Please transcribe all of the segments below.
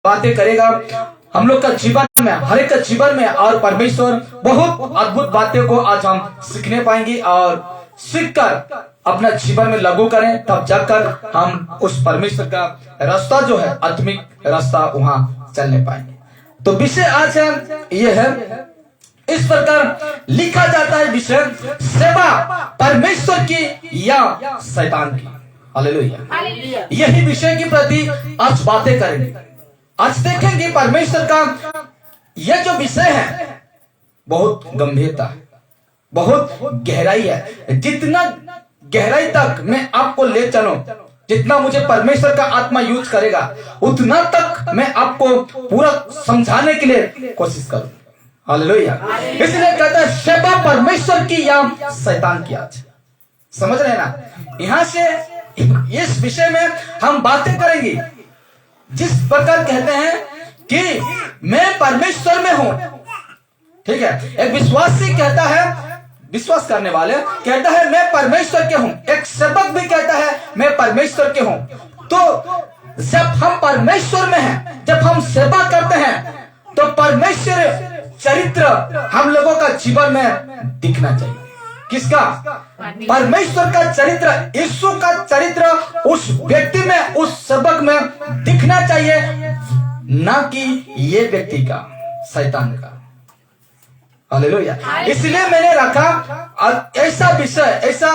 बातें करेगा हम लोग का जीवन में, हर एक का जीवन में, और परमेश्वर बहुत अद्भुत बातें को आज हम सीखने पाएंगे और सीखकर अपना जीवन में लागू करें, तब जाकर हम उस परमेश्वर का रास्ता जो है, आत्मिक रास्ता, वहां चलने पाएंगे। तो विषय आज है यह है, इस प्रकार लिखा जाता है विषय सेवा परमेश्वर की या शैतान की। हालेलुया। यही विषय के प्रति आज बातें करेंगे। आज देखेंगे परमेश्वर का यह जो विषय है बहुत गंभीरता है, बहुत गहराई है। जितना गहराई तक मैं आपको ले चलूं, जितना मुझे परमेश्वर का आत्मा यूज करेगा, उतना तक मैं आपको पूरा समझाने के लिए कोशिश करूं। हालेलुया। इसलिए कहता है सेवा परमेश्वर की या शैतान की। आज समझ रहे हैं ना? यहां से इस विषय में हम बातें करेंगे। जिस प्रकार कहते हैं कि मैं परमेश्वर में हूं, ठीक है, एक विश्वासी कहता है, विश्वास करने वाले कहता है मैं परमेश्वर के हूं, एक सेवक भी कहता है मैं परमेश्वर के हूं। तो जब हम परमेश्वर में हैं, जब हम सेवा करते हैं, तो परमेश्वर चरित्र हम लोगों का जीवन में दिखना चाहिए। किसका? परमेश्वर का चरित्र, यीशु का चरित्र उस व्यक्ति में, उस सेवक में दिखना चाहिए, ना कि ये व्यक्ति का, शैतान का। हालेलुया। इसलिए मैंने रखा ऐसा विषय, ऐसा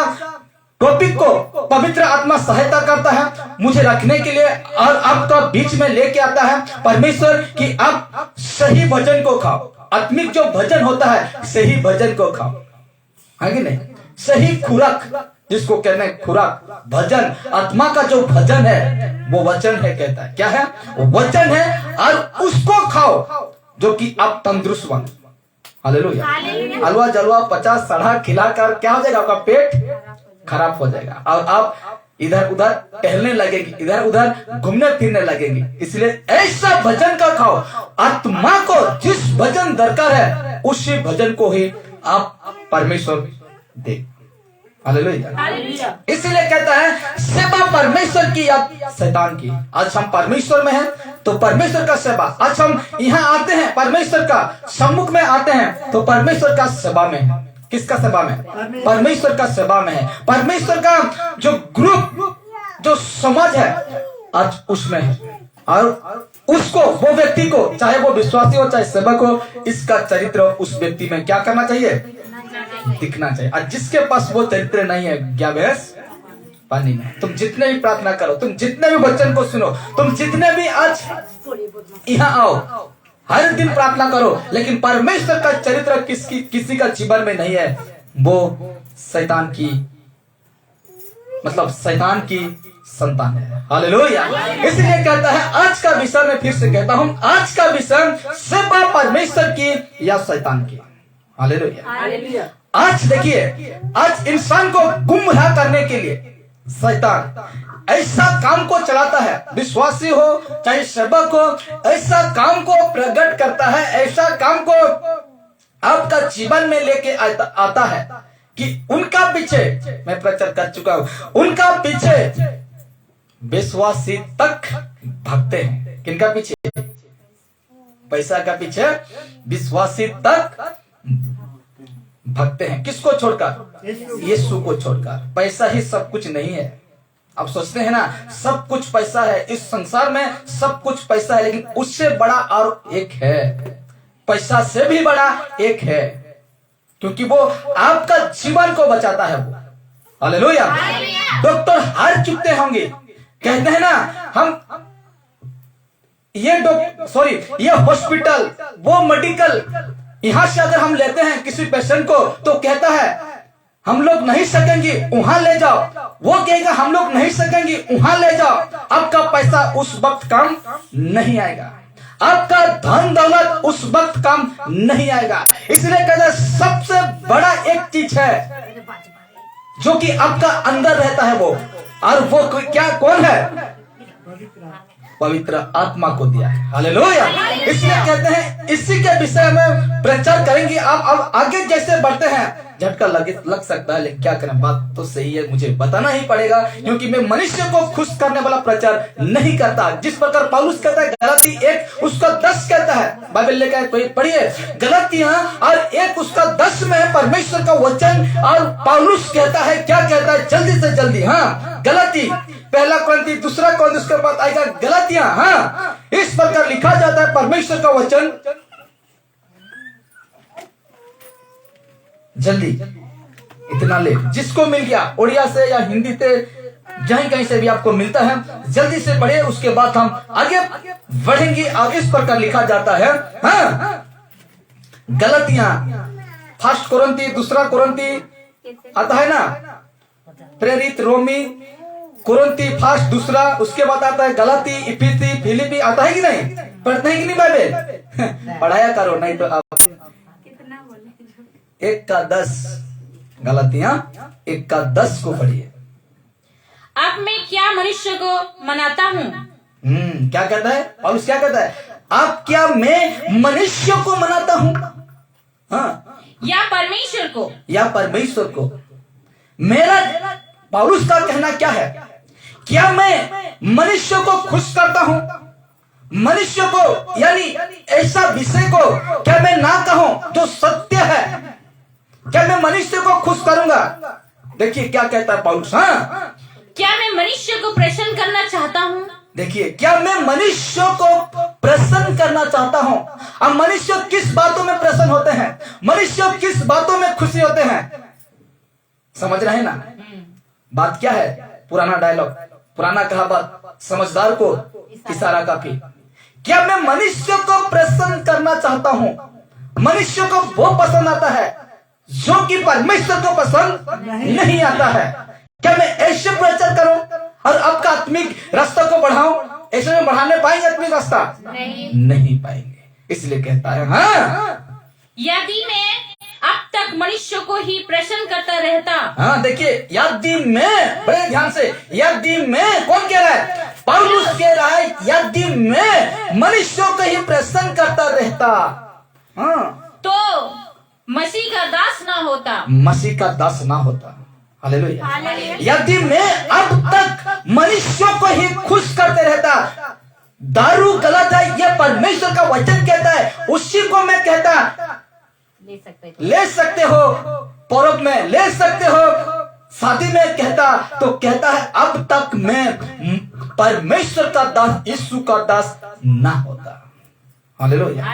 टॉपिक को पवित्र आत्मा सहायता करता है मुझे रखने के लिए और आपका बीच में लेके आता है परमेश्वर कि आप सही भजन को खाओ। आत्मिक जो भजन होता है, सही भजन को खाओ, है कि नहीं? सही खुराक, जिसको कहते हैं खुराक, भजन, आत्मा का जो भजन है वो वचन है। कहता है क्या है? वो वचन है, और उसको खाओ जो कि आप तंदुरुस्त बनो। हालेलुया। हलवा जलवा 50 सड़ा खिलाकर क्या हो जाएगा? आपका पेट खराब हो जाएगा और आप इधर उधर टहलने लगेंगे, इधर उधर घूमने फिरने लगेंगे। इसलिए ऐसा भजन का खाओ, आत्मा को जिस भजन दरकार है उसी भजन को ही आप परमेश्वर दे। हालेलुया। इसलिए कहता है सेवा परमेश्वर की या शैतान की। आज हम परमेश्वर में हैं तो परमेश्वर का सेवा। आज हम यहाँ आते हैं, परमेश्वर का सम्मुख में आते हैं तो परमेश्वर का सेवा में है। किसका सेवा में? परमेश्वर का सेवा में है। परमेश्वर का जो ग्रुप, जो समाज है, आज उसमें है। और उसको, वो व्यक्ति को, चाहे वो विश्वासी हो चाहे सेवक हो, इसका चरित्र उस व्यक्ति में क्या करना चाहिए? दिखना चाहिए। और जिसके पास वो चरित्र नहीं है, क्या भैंस पानी में। तुम जितने भी प्रार्थना करो, तुम जितने भी वचन को सुनो, तुम जितने भी आज यहाँ आओ, हर दिन प्रार्थना करो, लेकिन परमेश्वर का चरित्र किसी का जीवन में नहीं है, वो शैतान की, मतलब शैतान की संतान है। हालेलुया। इसलिए कहता है आज का विषय, मैं फिर से कहता हूं, आज का विषय सेवा परमेश्वर की या शैतान की। हालेलुया। आज देखिए, आज इंसान को गुमराह करने के लिए शैतान ऐसा काम को चलाता है, विश्वासी हो चाहे सेवक हो, ऐसा काम को प्रकट करता है, ऐसा काम को आपका जीवन में लेके आता है कि उनका पीछे, मैं प्रचार कर चुका हूं, उनका पीछे विश्वासी तक भागते हैं। किनका पीछे? पैसा का पीछे विश्वासी तक भागते हैं। किसको छोड़कर? यीशु को छोड़कर। पैसा ही सब कुछ नहीं है। आप सोचते हैं ना सब कुछ पैसा है, इस संसार में सब कुछ पैसा है, लेकिन उससे बड़ा और एक है, पैसा से भी बड़ा एक है, क्योंकि वो आपका जीवन को बचाता है। वो हालेलुया। डॉक्टर हार चुकते होंगे, कहते हैं ना हम ये हॉस्पिटल, वो मेडिकल, यहां से अगर हम लेते हैं किसी पेशेंट को तो कहता है हम लोग नहीं सकेंगे, वहां ले जाओ। वो कहेगा हम लोग नहीं सकेंगे, वहां ले जाओ। आपका पैसा उस वक्त काम नहीं आएगा, आपका धन दौलत उस वक्त काम नहीं आएगा। इसलिए कहता है सबसे बड़ा एक चीज है जो कि आपका अंदर रहता है वो, और वो क्या, कौन है? पवित्र आत्मा को दिया है। हालेलुया। इसलिए कहते हैं इसी के विषय में प्रचार करेंगे। आप अब आगे जैसे बढ़ते हैं झटका लग सकता है, लेकिन क्या करें, बात तो सही है, मुझे बताना ही पड़ेगा, क्योंकि मैं मनुष्य को खुश करने वाला प्रचार नहीं करता। जिस प्रकार पौलुस कहता है गलाती 1 उसका 10 कहता है, बाइबल लेकर कोई पढ़िए गलातियां और 1 उसका 10 में परमेश्वर का वचन, और पौलुस कहता है, क्या कहता है, जल्दी से जल्दी, हाँ, गलाती 1 कोरिन्थी 2 कोरिन्थी, उसके बाद आएगा गलातियां। हाँ, इस प्रकार लिखा जाता है परमेश्वर का वचन, जल्दी, इतना लेट, जिसको मिल गया उड़िया से या हिंदी से जहीं कहीं से भी आपको मिलता है, जल्दी से पढ़िए, उसके बाद हम आगे बढ़ेंगे। और इस प्रकार लिखा जाता है, हाँ, गलतियां 1 कोरिन्थी 2 कोरिन्थी आता है ना, प्रेरित, रोमी, कोरिन्थी 1 2, उसके बाद आता है गलाती, इफिसी, फिलिपी, आता है कि नहीं? पढ़ते हैं कि नहीं बाइबल? पढ़ाया करो, नहीं तो आप 1 का 10, गलातियां 1 का 10 को पढ़िए। अब मैं क्या मनुष्य को मनाता हूँ? क्या कहता है पौलुस? क्या कहता है? आप क्या मैं मनुष्य को मनाता हूँ? हाँ, या परमेश्वर को? या परमेश्वर को? मेरा पौलुस का कहना क्या है? क्या मैं मनुष्य को खुश करता हूँ? मनुष्य को, यानी ऐसा विषय को क्या मैं ना कहूं जो सत्य है? क्या मैं मनुष्य को खुश करूंगा? देखिए क्या कहता है पौलुस। हाँ, क्या मैं मनुष्य को प्रसन्न करना चाहता हूँ? देखिए, क्या मैं मनुष्य को प्रसन्न करना चाहता हूँ? अब मनुष्य किस बातों में प्रसन्न होते हैं? मनुष्य किस बातों में खुशी होते हैं? समझ रहे हैं ना बात क्या है? पुराना डायलॉग, पुराना कहावत, समझदार को इशारा काफी। क्या मैं मनुष्य को प्रसन्न करना चाहता हूँ? मनुष्य को वो पसंद आता है जो कि परमेश्वर को पसंद नहीं आता है। क्या मैं ऐसे प्रचार करूं और आपका आत्मिक रास्ता को बढ़ाऊं? ऐसे में बढ़ाने पाएंगे आत्मिक रास्ता? नहीं पाएंगे। इसलिए कहता है, हाँ, यदि मैं अब तक मनुष्य को ही प्रसन्न करता रहता। हाँ, देखिए, यदि मैं, बड़े ध्यान से, यदि मैं, कौन कह रहा है? पौलुस कह रहा है, यदि मैं मनुष्यों को ही प्रसन्न करता रहता, हाँ, तो मसीह का दास ना होता। मसीह का दास ना होता। हालेलुया। यदि मैं अब तक मनुष्यों को ही खुश करते रहता, दारू गलत है, यह परमेश्वर का वचन कहता है, उसी को मैं कहता, ले सकते हो, पर्व में ले सकते हो, शादी में कहता, तो कहता है अब तक मैं परमेश्वर का दास, यीशु का दास ना होता। हालेलुया।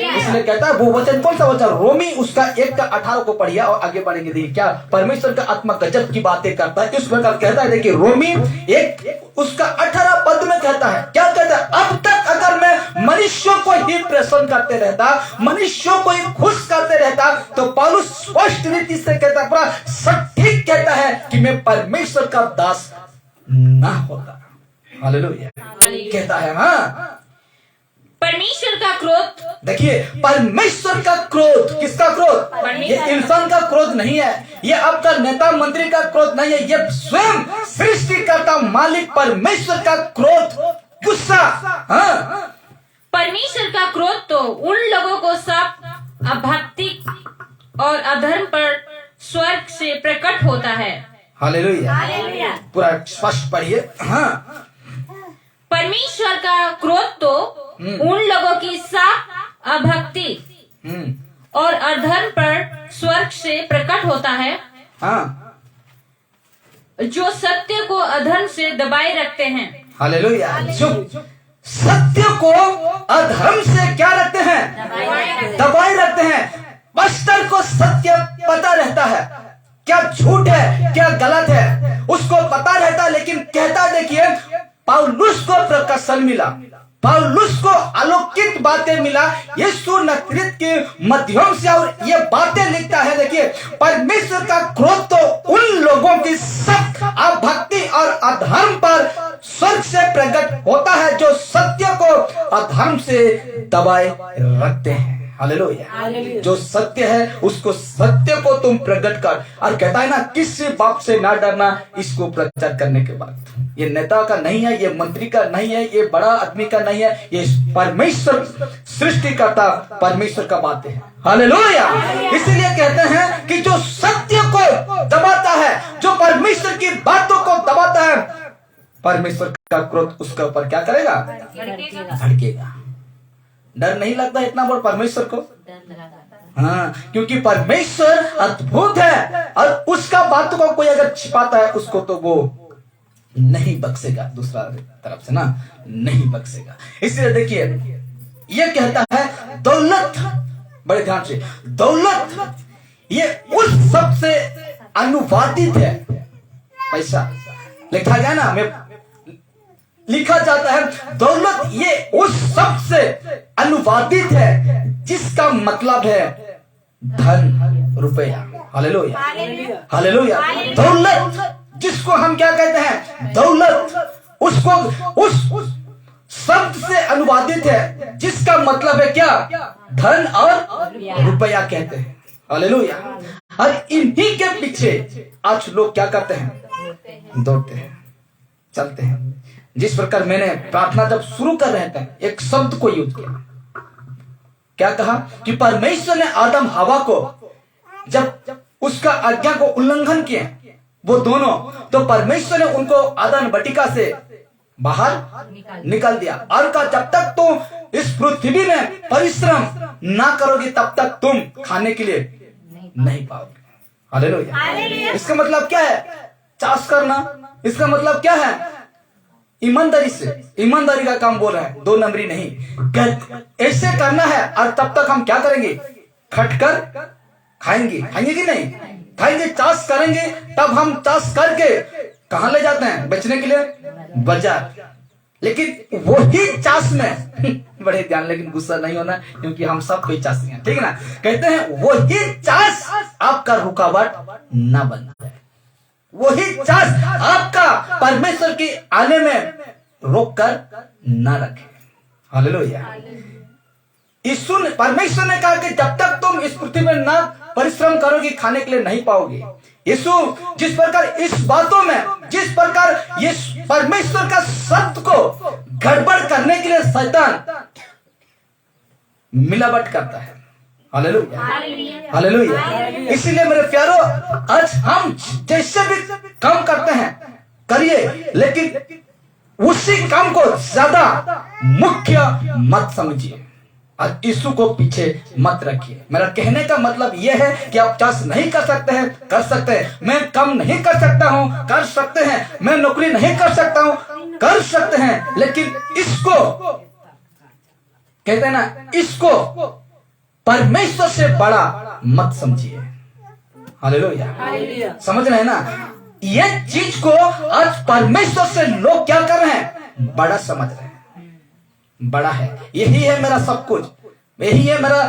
इसलिए कहता है, वो वचन कौन सा वचन? रोमी उसका 1 का 18 को पढ़िए और आगे बढ़ेंगे। देखिए क्या परमेश्वर का आत्मा गजब की बातें करता है। इस प्रकार कहता है, देखिए रोमी 1 उसका 18 पद में कहता है, क्या कहता है? अब तक अगर मैं मनुष्यों को ही प्रसन्न करते रहता, मनुष्यों को ही खुश करते रहता, तो पौलुस स्पष्ट रीति से कहता है, पूरा सटीक कहता है कि मैं परमेश्वर का दास ना होता। हालेलुया। कहता है, हाँ, परमेश्वर का क्रोध। देखिए, परमेश्वर का क्रोध, किसका क्रोध? ये इंसान का क्रोध नहीं है, ये आपका नेता मंत्री का क्रोध नहीं है, ये स्वयं सृष्टिकर्ता मालिक परमेश्वर का क्रोध, गुस्सा। हाँ, परमेश्वर का क्रोध तो उन लोगों को सब अभक्ति और अधर्म पर स्वर्ग से प्रकट होता है। हालेलुया। पूरा स्पष्ट पढ़िए। हाँ, परमेश्वर का क्रोध तो उन लोगों की साफ अभक्ति और अधर्म पर स्वर्ग से प्रकट होता है, हाँ, जो सत्य को अधर्म से दबाए रखते हैं। हालेलुया। जो सत्य को अधर्म से क्या रखते हैं? दबाए रखते हैं। पास्टर को सत्य पता रहता है, क्या झूठ है क्या गलत है, उसको पता रहता है, लेकिन कहता, देखिए, पौलुस को प्रकाशन मिला, पौलुस को अलौकिक बातें मिला यीशु नजरेत के माध्यम से, और ये बातें लिखता है। देखिए, परमेश्वर का क्रोध तो उन लोगों की सब अभक्ति और अधर्म पर स्वर्ग से प्रकट होता है, जो सत्य को अधर्म से दबाए रखते हैं। हालेलुया। जो सत्य है उसको सत्य को तुम प्रकट कर। और कहता है ना, किसी बाप से ना डरना इसको प्रचार करने के बाद। ये नेता का नहीं है, ये मंत्री का नहीं है, ये बड़ा आदमी का नहीं है, ये परमेश्वर सृष्टिकर्ता परमेश्वर का बात है। हालेलुया। इसीलिए कहते हैं कि जो सत्य को दबाता है, जो परमेश्वर की बातों को दबाता है, परमेश्वर का क्रोध उसके ऊपर क्या करेगा? भड़केगा। डर नहीं लगता इतना बड़ा परमेश्वर को? हाँ, क्योंकि परमेश्वर अद्भुत है और उसका बातों को कोई अगर छिपाता है उसको तो वो नहीं बख्शेगा, दूसरा तरफ से ना नहीं बख्शेगा। इसलिए देखिए ये कहता है दौलत, बड़े ध्यान से, दौलत ये उस सबसे अनुवादित है। पैसा लिखा गया ना, मैं लिखा जाता है दौलत ये उस सबसे अनुवादित है जिसका मतलब है धन, रुपया। Hallelujah, hallelujah. दौलत जिसको हम क्या कहते हैं? दौलत, उसको उस शब्द से अनुवादित है जिसका मतलब है क्या? धन और रुपया कहते हैं। हालेलुया। और इन्हीं के पीछे आज लोग क्या करते हैं? दौड़ते हैं, चलते हैं। जिस प्रकार मैंने प्रार्थना जब शुरू कर रहे थे, एक शब्द को यूज किया, क्या कहा कि परमेश्वर ने आदम हवा को जब उसका आज्ञा को उल्लंघन किए वो दोनों, तो परमेश्वर ने उनको आदन बटिका से बाहर निकाल दिया और कहा जब तक तुम इस पृथ्वी में परिश्रम ना करोगे तब तक तुम खाने के लिए नहीं पाओगे। हालेलुया। इसका मतलब क्या है? चाष करना। इसका मतलब क्या है? ईमानदारी से, ईमानदारी का काम बोल रहा है, 2 नंबरी नहीं। ऐसे करना है और तब तक हम क्या करेंगे? खटकर खाएंगे। खाएंगे कि नहीं? खाएंगे, चाष करेंगे। तब हम चाष करके कहां ले जाते हैं? बेचने के लिए बाजार। लेकिन वही चाष में बड़े ध्यान, लेकिन गुस्सा नहीं होना क्योंकि हम सब कोई चाषी हैं, ठीक है ना। कहते हैं वही चाष आपका रुकावट ना बन जाए, वही चाष आपका परमेश्वर के आने में रोक कर ना रखे। हालेलुया। यीशु ने, परमेश्वर ने कहा कि जब तक तुम इस पृथ्वी में ना परिश्रम करोगे खाने के लिए नहीं पाओगे। यीशु जिस प्रकार इस बातों में, जिस प्रकार ये परमेश्वर का शब्द को गड़बड़ करने के लिए शैतान मिलावट करता है। Hallelujah, hallelujah. इसीलिए मेरे प्यारो, आज हम जैसे भी काम करते हैं करिए, लेकिन उसी काम को ज्यादा मुख्य मत समझिए और यीशु को पीछे मत रखिए। मेरा कहने का मतलब यह है कि आप चाष नहीं कर सकते हैं, कर सकते हैं। मैं काम नहीं कर सकता हूं, कर सकते हैं। मैं नौकरी नहीं कर सकता हूं, कर सकते हैं। लेकिन इसको कहते हैं ना, इसको परमेश्वर से बड़ा मत समझिए। हालेलुया। समझ रहे हैं ना? ये चीज को आज परमेश्वर से लोग क्या कर रहे हैं? बड़ा समझ रहे हैं। बड़ा है, यही है मेरा सब कुछ, यही है मेरा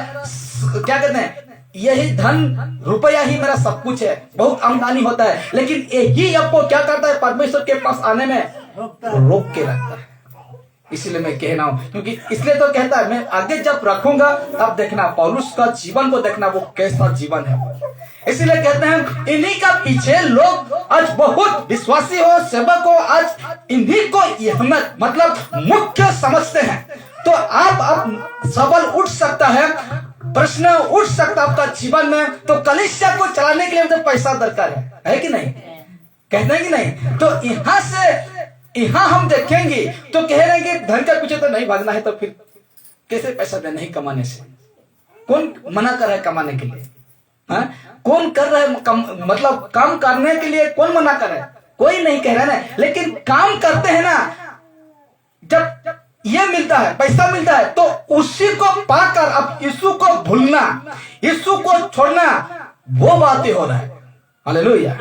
क्या कहते हैं, यही धन रुपया ही मेरा सब कुछ है। बहुत आमदनी होता है, लेकिन यही आपको क्या करता है? परमेश्वर के पास आने में रोक के रखता है। इसीलिए मैं कह रहा हूं, क्योंकि इसलिए तो कहता है मैं आगे जब रखूंगा तब देखना पौलुस का जीवन को देखना वो कैसा जीवन है। इसलिए कहते हैं इन्हीं का पीछे लोग आज बहुत विश्वासी हो, सेवक हो, आज इन्हीं को अहमियत मतलब मुख्य समझते हैं। तो आप सवाल उठ सकता है, प्रश्न उठ सकता है आपका जीवन में, तो कलीसिया को चलाने के लिए तो पैसा दरकार है कि नहीं? कहते हैं कि नहीं? तो यहां से यहां हम देखेंगे तो कह रहे हैं कि धन के पीछे तो नहीं भागना है, तो फिर कैसे पैसा देना है? कमाने से कौन मना कर रहा है कमाने के लिए? हाँ, कौन कर रहा है मतलब काम करने के लिए कौन मना कर रहा है? कोई नहीं कह रहा है ना। लेकिन काम करते हैं ना, जब ये मिलता है, पैसा मिलता है, तो उसी को पाकर अब यीशु को भूलना, यीशु को छोड़ना, वो बातें हो रहा है। हालेलुया,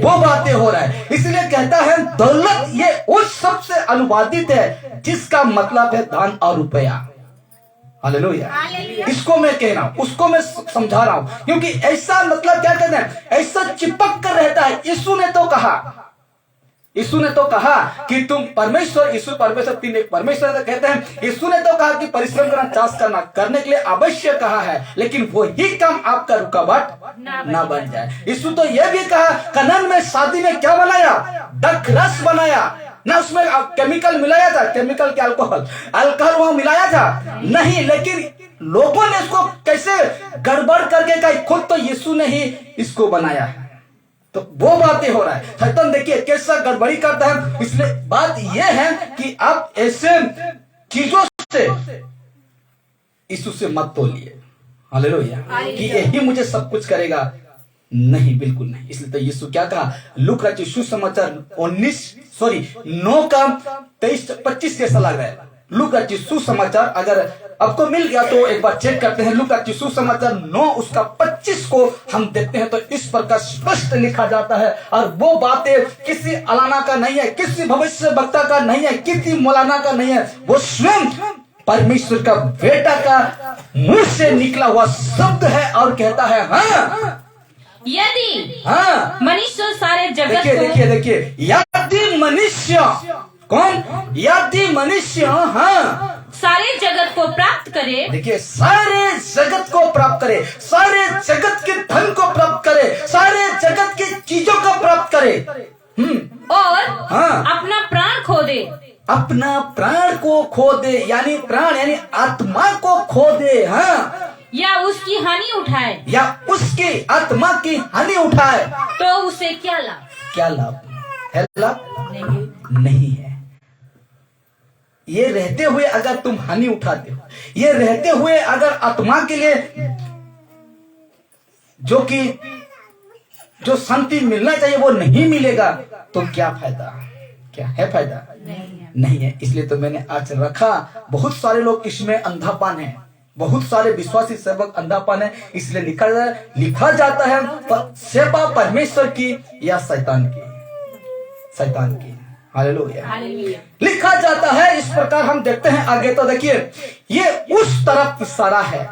वो बातें हो रहा है। इसलिए कहता है दौलत ये उस सबसे अनुवादित है जिसका मतलब है धन और रुपया। हालेलुया। इसको मैं कह रहा हूं, उसको मैं समझा रहा हूं, क्योंकि ऐसा मतलब क्या कहते हैं? ऐसा चिपक कर रहता है। यीशु ने तो कहा, यीशु ने तो कहा कि तुम परमेश्वर, यीशु परमेश्वर, तीन एक परमेश्वर तो कहते हैं। यीशु ने तो कहा कि परिश्रम करना, चाष करना, करने के लिए अवश्य कहा है, लेकिन वो ही काम आपका रुकावट ना बन जाए। यीशु तो यह भी कहा, कनान में शादी में क्या बनाया? द्राक्षरस बनाया ना, उसमें केमिकल मिलाया था, केमिकल के अल्कोहल वहां मिलाया था नहीं, लेकिन लोगों ने इसको कैसे गड़बड़ करके कहा, खुद तो यीशु ने ही इसको बनाया है। तो वो बातें हो रहा है। शैतान देखिए कैसा गड़बड़ी करता है। इसलिए बात यह है कि आप ऐसे चीजों से यीशु से मत तोलिए, हालेलुया, कि यही मुझे सब कुछ करेगा। नहीं, बिल्कुल नहीं। इसलिए तो यीशु क्या कहा, लूका रचित सुसमाचार 9 का 23-25 कैसा लग रहा है? लूका रचित सुसमाचार, अगर आपको मिल गया तो एक बार चेक करते हैं। लूका रचित सुसमाचार 9 उसका 25 को हम देखते हैं तो इस प्रकार स्पष्ट लिखा जाता है। और वो बातें किसी अलाना का नहीं है, किसी भविष्य वक्ता का नहीं है, किसी मौलाना का नहीं है, वो स्वयं परमेश्वर का बेटा का मुंह से निकला हुआ शब्द है। और कहता है हाँ, यदि मनुष्य सारे जगत देखिए यदि मनुष्य, कौन? यदि मनुष्य सारे जगत को प्राप्त करे, देखिए सारे जगत को प्राप्त करे, सारे जगत के धन को प्राप्त करे, सारे जगत की चीजों को प्राप्त करे, और अपना प्राण खो दे, अपना प्राण को खो दे, यानी प्राण यानी आत्मा को खो दे, या उसकी हानि उठाए, या उसकी आत्मा की हानि उठाए, तो उसे क्या लाभ? क्या लाभ है? लाभ नहीं है। ये रहते हुए अगर तुम हानि उठाते हो, ये रहते हुए अगर आत्मा के लिए जो शांति मिलना चाहिए वो नहीं मिलेगा, तो क्या फायदा? क्या है फायदा? नहीं है। इसलिए तो मैंने आज रखा, बहुत सारे लोग इसमें अंधापन है, बहुत सारे विश्वासी सेवक अंधापन है। इसलिए लिखा जाता है सेवा परमेश्वर की या शैतान की? शैतान की। हालेलुया। लिखा जाता है इस प्रकार। हम देखते हैं आगे, तो देखिए ये उस तरफ इशारा है,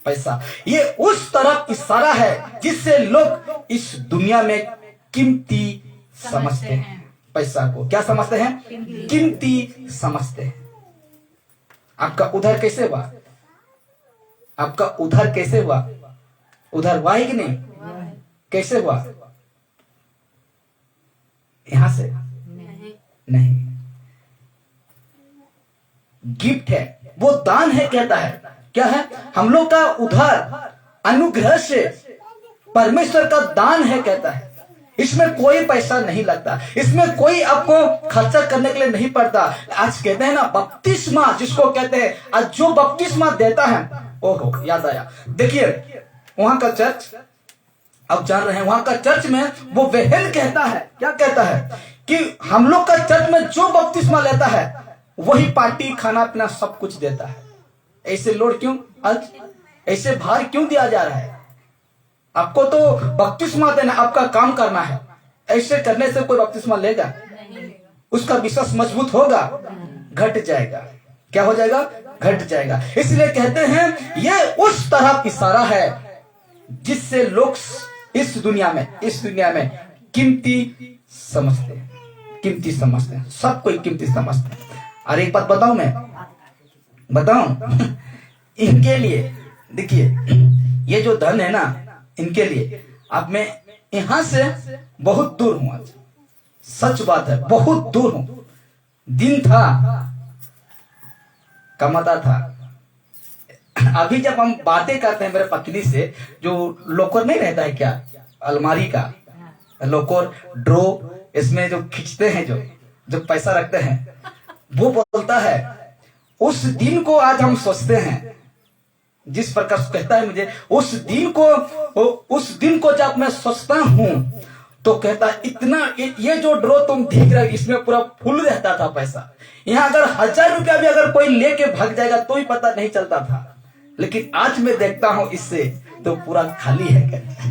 पैसा, ये उस तरफ इशारा है जिससे लोग इस दुनिया में कीमती समझते हैं। पैसा को क्या समझते हैं? कीमती समझते हैं। आपका उधर कैसे हुआ? आपका उधर कैसे हुआ? उधर हुआ ही कि नहीं? कैसे हुआ? यहां से नहीं, गिफ्ट है, वो दान है। कहता है क्या है? हम लोग का उधार अनुग्रह से परमेश्वर का दान है। कहता है इसमें कोई पैसा नहीं लगता, इसमें कोई आपको खर्चा करने के लिए नहीं पड़ता। आज कहते हैं ना बपतिस्मा जिसको कहते हैं, आज जो बपतिस्मा देता है, ओहो याद आया, देखिए वहां का चर्च, अब जान रहे हैं, वहां का चर्च में वो वहन कहता है, क्या कहता है कि हम लोग का चर्च में जो बपतिस्मा लेता है वही पार्टी, खाना पीना सब कुछ देता है। ऐसे लोड क्यों? आज ऐसे भार क्यों दिया जा रहा है? आपको तो बपतिस्मा देना, आपका काम करना है। ऐसे करने से कोई बपतिस्मा लेगा? उसका विश्वास मजबूत होगा? घट जाएगा। क्या हो जाएगा? घट जाएगा। इसलिए कहते हैं ये उस तरह इशारा है जिससे लोग इस दुनिया में कीमती समझते हैं, कीमती समझते हैं, सब कोई कीमती समझते हैं। और एक बात बताऊं, मैं बताऊं इनके लिए, देखिए ये जो धन है ना, इनके लिए अब मैं यहां से बहुत दूर हूं। आज सच बात है, बहुत दूर हूं। दिन था, कमाता था। अभी जब हम बातें करते हैं मेरे पत्नी से, जो लोकर नहीं रहता है क्या, अलमारी का लोकर ड्रो, इसमें जो खींचते हैं, जो पैसा रखते हैं, वो बोलता है उस दिन को आज हम सोचते हैं। जिस प्रकार कहता है मुझे, उस दिन को जब मैं सोचता हूं तो कहता है इतना, ये जो ड्रो तुम देख रहे हो इसमें पूरा फुल रहता था पैसा। यहाँ अगर 1000 रुपया भी अगर कोई लेके भाग जाएगा तो ही पता नहीं चलता था, लेकिन आज मैं देखता हूं इससे तो पूरा खाली है, कहता है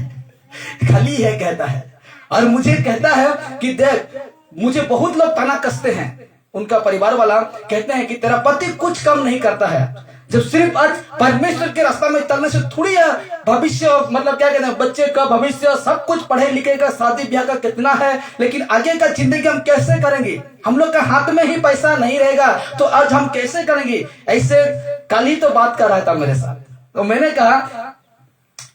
खाली है, कहता है। और मुझे कहता है कि देख, मुझे बहुत लोग ताना कसते हैं, उनका परिवार वाला कहते हैं कि तेरा पति कुछ कम नहीं करता है। जब सिर्फ आज परमेश्वर के रास्ता में चलने से थोड़ी भविष्य, मतलब क्या कहते हैं, बच्चे का भविष्य सब कुछ पढ़े लिखे का, शादी ब्याह का कितना है, लेकिन आगे का जिंदगी हम कैसे करेंगे? हम लोग का हाथ में ही पैसा नहीं रहेगा तो आज हम कैसे करेंगे? ऐसे कल ही तो बात कर रहा था मेरे साथ, तो मैंने कहा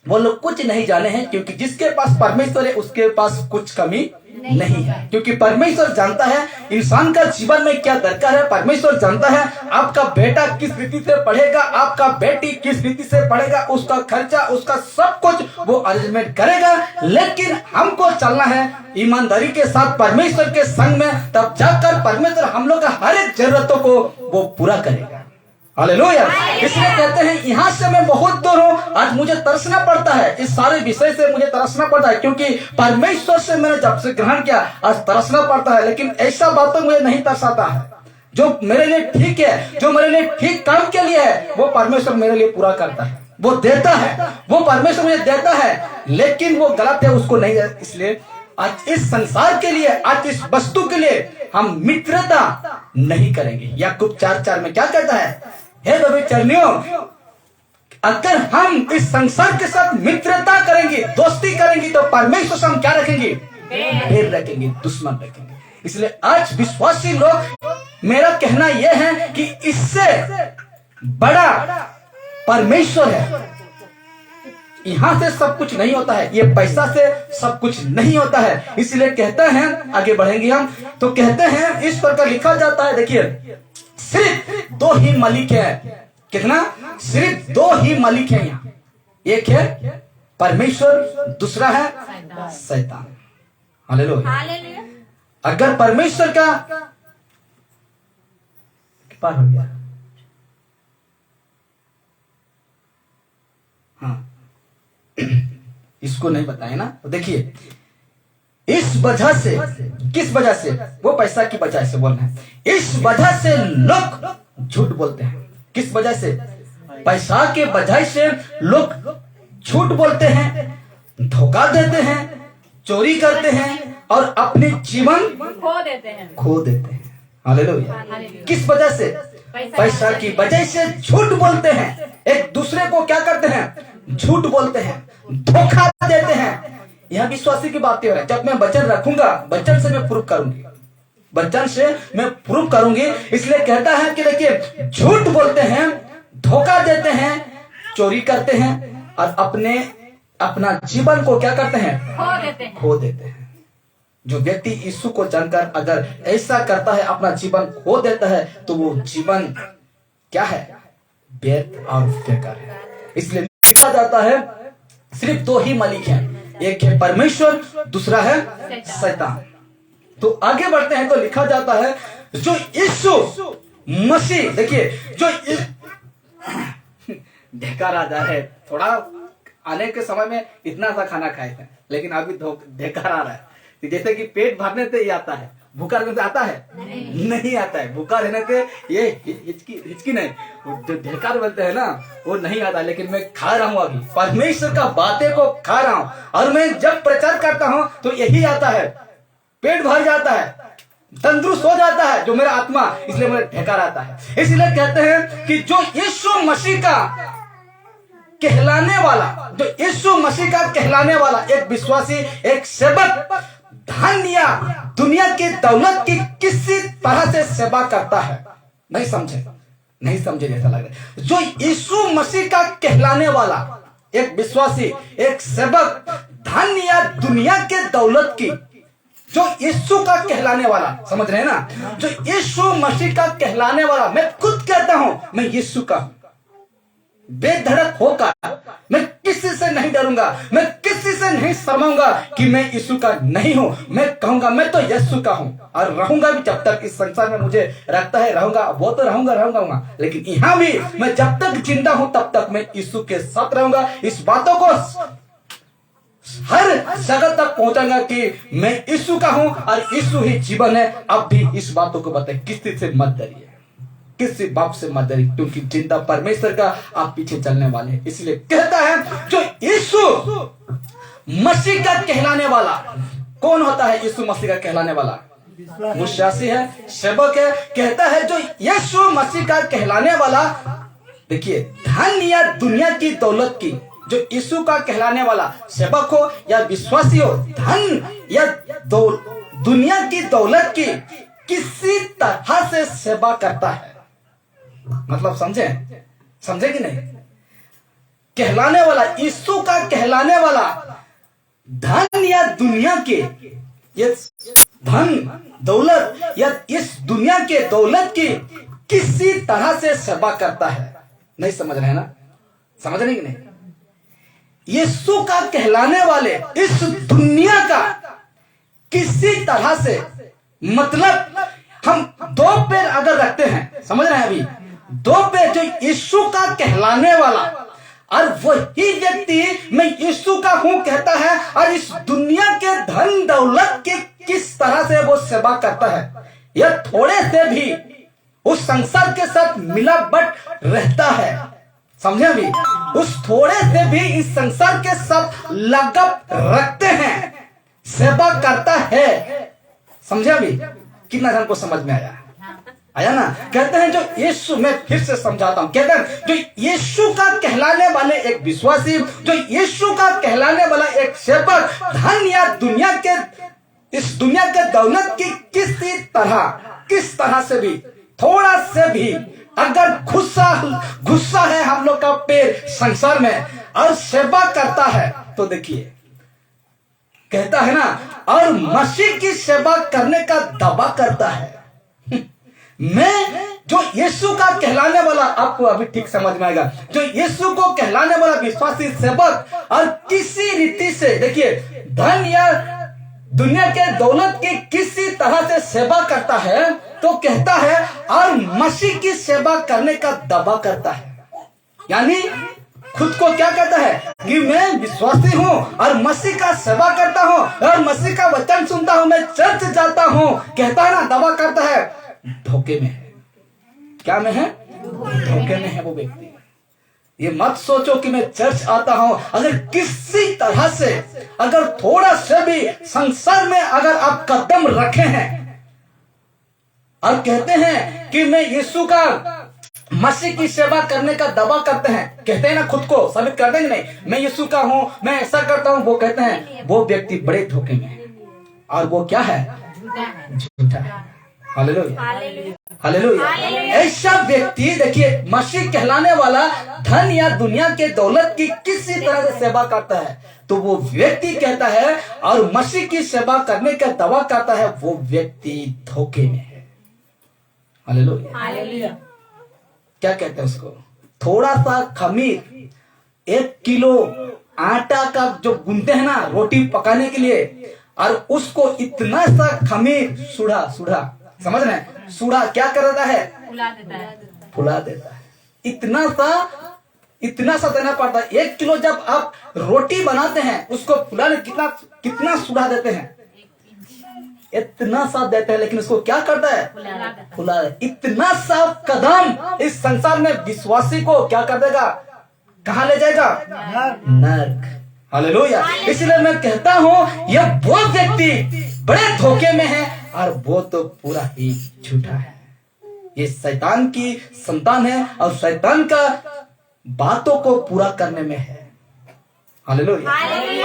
वो लोग कुछ नहीं जाने हैं, क्योंकि जिसके पास परमेश्वर है उसके पास कुछ कमी नहीं है, क्योंकि परमेश्वर जानता है इंसान का जीवन में क्या दरकार है। परमेश्वर जानता है आपका बेटा किस रीति से पढ़ेगा, आपका बेटी किस रीति से पढ़ेगा, उसका खर्चा, उसका सब कुछ वो अरेंजमेंट करेगा। लेकिन हमको चलना है ईमानदारी के साथ परमेश्वर के संग में, तब जाकर परमेश्वर हम लोग का हर एक जरूरतों को वो पूरा करेगा। हालेलुया। इसलिए कहते हैं यहाँ से मैं बहुत दूर हूँ, आज मुझे तरसना पड़ता है, इस सारे विषय से मुझे तरसना पड़ता है, क्योंकि परमेश्वर से मैंने जब से ग्रहण किया आज तरसना पड़ता है। लेकिन ऐसा बातों मुझे नहीं तरसाता है, जो मेरे लिए ठीक है, जो मेरे लिए ठीक काम के लिए है, वो परमेश्वर मेरे लिए पूरा करता है, वो देता है, वो परमेश्वर मुझे देता है। लेकिन वो गलत है, उसको नहीं है। इसलिए आज इस संसार के लिए, आज इस वस्तु के लिए हम मित्रता नहीं करेंगे। याकूब 4:4 में क्या कहता है? हे व्यभिचारियों, अगर हम इस संसार के साथ मित्रता करेंगे, दोस्ती करेंगे, तो परमेश्वर से हम क्या रखेंगे? बैर रखेंगे, दुश्मन रखेंगे। इसलिए आज विश्वासी लोग, मेरा कहना यह है कि इससे बड़ा परमेश्वर है। यहां से सब कुछ नहीं होता है, ये पैसा से सब कुछ नहीं होता है। इसलिए कहते हैं, आगे बढ़ेंगे हम, तो कहते हैं इस प्रकार लिखा जाता है, देखिए सिर्फ 2 ही मालिक है। कितना? सिर्फ 2 ही मालिक है यहाँ। एक है परमेश्वर, दूसरा है शैतान। हालेलुया। अगर परमेश्वर का पार हो गया, हाँ इसको नहीं बताए ना, तो देखिए इस वजह से, किस वजह से? वो पैसा की वजह से बोल रहे हैं। इस वजह से लोग झूठ बोलते हैं। किस वजह से? पैसा के वजह से लोग झूठ बोलते हैं, धोखा देते हैं, चोरी करते हैं और अपने जीवन खो देते हैं। हालेलुया। किस वजह से? पैसा की वजह से झूठ बोलते हैं, एक दूसरे को क्या करते हैं? झूठ बोलते हैं, धोखा देते हैं। यह विश्वासी की बात हो रही है। जब मैं वचन रखूंगा, वचन से मैं प्रूव करूंगी, वचन से मैं प्रूव करूंगी। इसलिए कहता है कि देखिए झूठ बोलते हैं, धोखा देते हैं, चोरी करते हैं और अपना जीवन को क्या करते हैं? खो देते हैं। जो व्यक्ति यीशु को जानकर अगर ऐसा करता है, अपना जीवन खो देता है, तो वो जीवन क्या है? व्यर्थ और बेकार है। इसलिए लिखा जाता है सिर्फ 2 ही मालिक हैं, एक है परमेश्वर, दूसरा है शैतान। तो आगे बढ़ते हैं तो लिखा जाता है जो यीशु मसीह, देखिए जो ढेका राजा है, थोड़ा आने के समय में इतना सा खाना खाए थे, लेकिन अभी ढेकार आ रहा है। जैसे कि पेट भरने से ही आता है, भूखा रहने से आता है? नहीं आता है। भूखा रहने से ये हिचकी नहीं, जो ढेकार बोलते हैं ना, वो नहीं आता। लेकिन मैं खा रहा हूँ, अभी परमेश्वर का बातें को खा रहा हूँ, और मैं जब प्रचार करता हूँ तो यही आता है, पेट भर जाता है, तंदुरुस्त हो जाता है जो मेरा आत्मा, इसलिए मुझे ढेकार आता है। इसलिए कहते हैं कि जो यीशु मसीह का कहलाने वाला, जो यीशु मसीह का कहलाने वाला एक विश्वासी, एक सेवक धन या दुनिया की दौलत की किसी तरह से सेवा करता है, नहीं समझे जैसा लग रहा है। जो यीशु मसीह का कहलाने वाला एक विश्वासी, एक सेवक धन या दुनिया के दौलत की, जो यीशु का कहलाने वाला, समझ रहे हैं ना? जो यीशु मसीह का कहलाने वाला, मैं खुद कहता हूं मैं यीशु का हूं। बेधड़क होकर मैं किसी से नहीं डरूंगा, मैं किसी से नहीं शर्माऊंगा कि मैं यीशु का नहीं हूं। मैं कहूंगा मैं तो यीशु का हूं और रहूंगा भी। जब तक इस संसार में मुझे रखता है रहूंगा, वो तो रहूंगा। लेकिन यहाँ भी मैं जब तक जिंदा हूं तब तक मैं यीशु के साथ रहूंगा। इस बातों को हर जगह तक पहुंचाऊंगा कि मैं यीशु का हूं और यीशु ही जीवन है। अब भी इस बातों को बताए, किसी से मत डरिए, किसी बाप से मत डरिए, क्योंकि चिंता परमेश्वर का आप पीछे चलने वाले हैं। इसलिए कहता है जो यीशु मसीह का कहलाने वाला, कौन होता है यीशु मसीह का कहलाने वाला? विश्वासी है, सेवक है। कहता है जो यीशु मसीह का कहलाने वाला देखिए, धन या दुनिया की दौलत की, जो यीशु का कहलाने वाला सेवक हो या विश्वासी हो, धन या दुनिया की दौलत की किसी तरह से सेवा करता है। मतलब समझे कि नहीं? कहलाने वाला, यीशु का कहलाने वाला धन या दुनिया के, ये धन दौलत या इस दुनिया के दौलत की किसी तरह से सेवा करता है। नहीं समझ रहे ना? समझ रहे कि नहीं? यीशु का कहलाने वाले इस दुनिया का किसी तरह से, मतलब हम दो पैर अगर रखते हैं, समझ रहे हैं? अभी दो पैर जो यीशु का कहलाने वाला, और वही व्यक्ति मैं यीशु का हूं कहता है, और इस दुनिया के धन दौलत की किस तरह से वो सेवा करता है, यह थोड़े से भी उस संसार के साथ मिला बट रहता है। समझे? अभी उस थोड़े से भी इस संसार के साथ लगप रखते हैं, सेवा करता है। समझे? अभी कितना जन को समझ में आया ना? कहते हैं जो यीशु, मैं फिर से समझाता हूं, कहते हैं जो यीशु का कहलाने वाले एक विश्वासी, जो यीशु का कहलाने वाला एक सेवक, धन या दुनिया के, इस दुनिया के दौलत की किसी तरह, किस तरह से भी, थोड़ा से भी अगर गुस्सा है हम लोग का पैर संसार में और सेवा करता है, तो देखिए कहता है ना, और मसीह की सेवा करने का दावा करता है। मैं जो यीशु का कहलाने वाला, आपको अभी ठीक समझ में आएगा, जो यीशु को कहलाने वाला विश्वासी सेवक और किसी रीति से, देखिए, धन या दुनिया के दौलत की किसी तरह से सेवा करता है, तो कहता है और मसीह की सेवा करने का दावा करता है। यानी खुद को क्या कहता है कि मैं विश्वासी हूं और मसीह का सेवा करता हूं और मसीह का वचन सुनता हूं, मैं चर्च जाता हूं, कहता है ना, दावा करता है। धोखे में है। क्या में है? धोखे में है वो व्यक्ति। ये मत सोचो कि मैं चर्च आता हूं, अगर किसी तरह से, अगर थोड़ा से भी संसार में अगर आप कदम रखे हैं और कहते हैं कि मैं यीशु का, मसीह की सेवा करने का दावा करते हैं, कहते हैं ना, खुद को साबित करते हैं, नहीं मैं यीशु का हूं, मैं ऐसा करता हूं, वो कहते हैं, वो व्यक्ति बड़े धोखे में है। और वो क्या है? झूठा है। Hallelujah, hallelujah. ऐसा व्यक्ति, देखिए, मसीह कहलाने वाला धन या दुनिया के दौलत की किसी तरह से सेवा करता है, तो वो व्यक्ति कहता है और मसीह की सेवा करने का दावा करता है, वो व्यक्ति धोखे में है। हालेलुया। क्या कहते हैं उसको? थोड़ा सा खमीर, 1 किलो आटा का जो गूंथते हैं ना रोटी पकाने के लिए, और उसको इतना सा खमीर सुढ़ा, समझ रहे हैं? सुढ़ा क्या करता है? फुला देता है। इतना सा देना पड़ता है। 1 किलो जब आप रोटी बनाते हैं, उसको फुलाने कितना सुढ़ा देते हैं? इतना सा देते हैं, लेकिन उसको क्या करता है? फुला दे। इतना सा कदम इस संसार में विश्वासी को क्या कर देगा? कहां ले जाएगा? नरक। हालेलुया। इसलिए मैं कहता हूं, यह वो व्यक्ति बड़े धोखे में है और वो तो पूरा ही झूठा है। ये शैतान की संतान है और शैतान का बातों को पूरा करने में है। हालेलुया।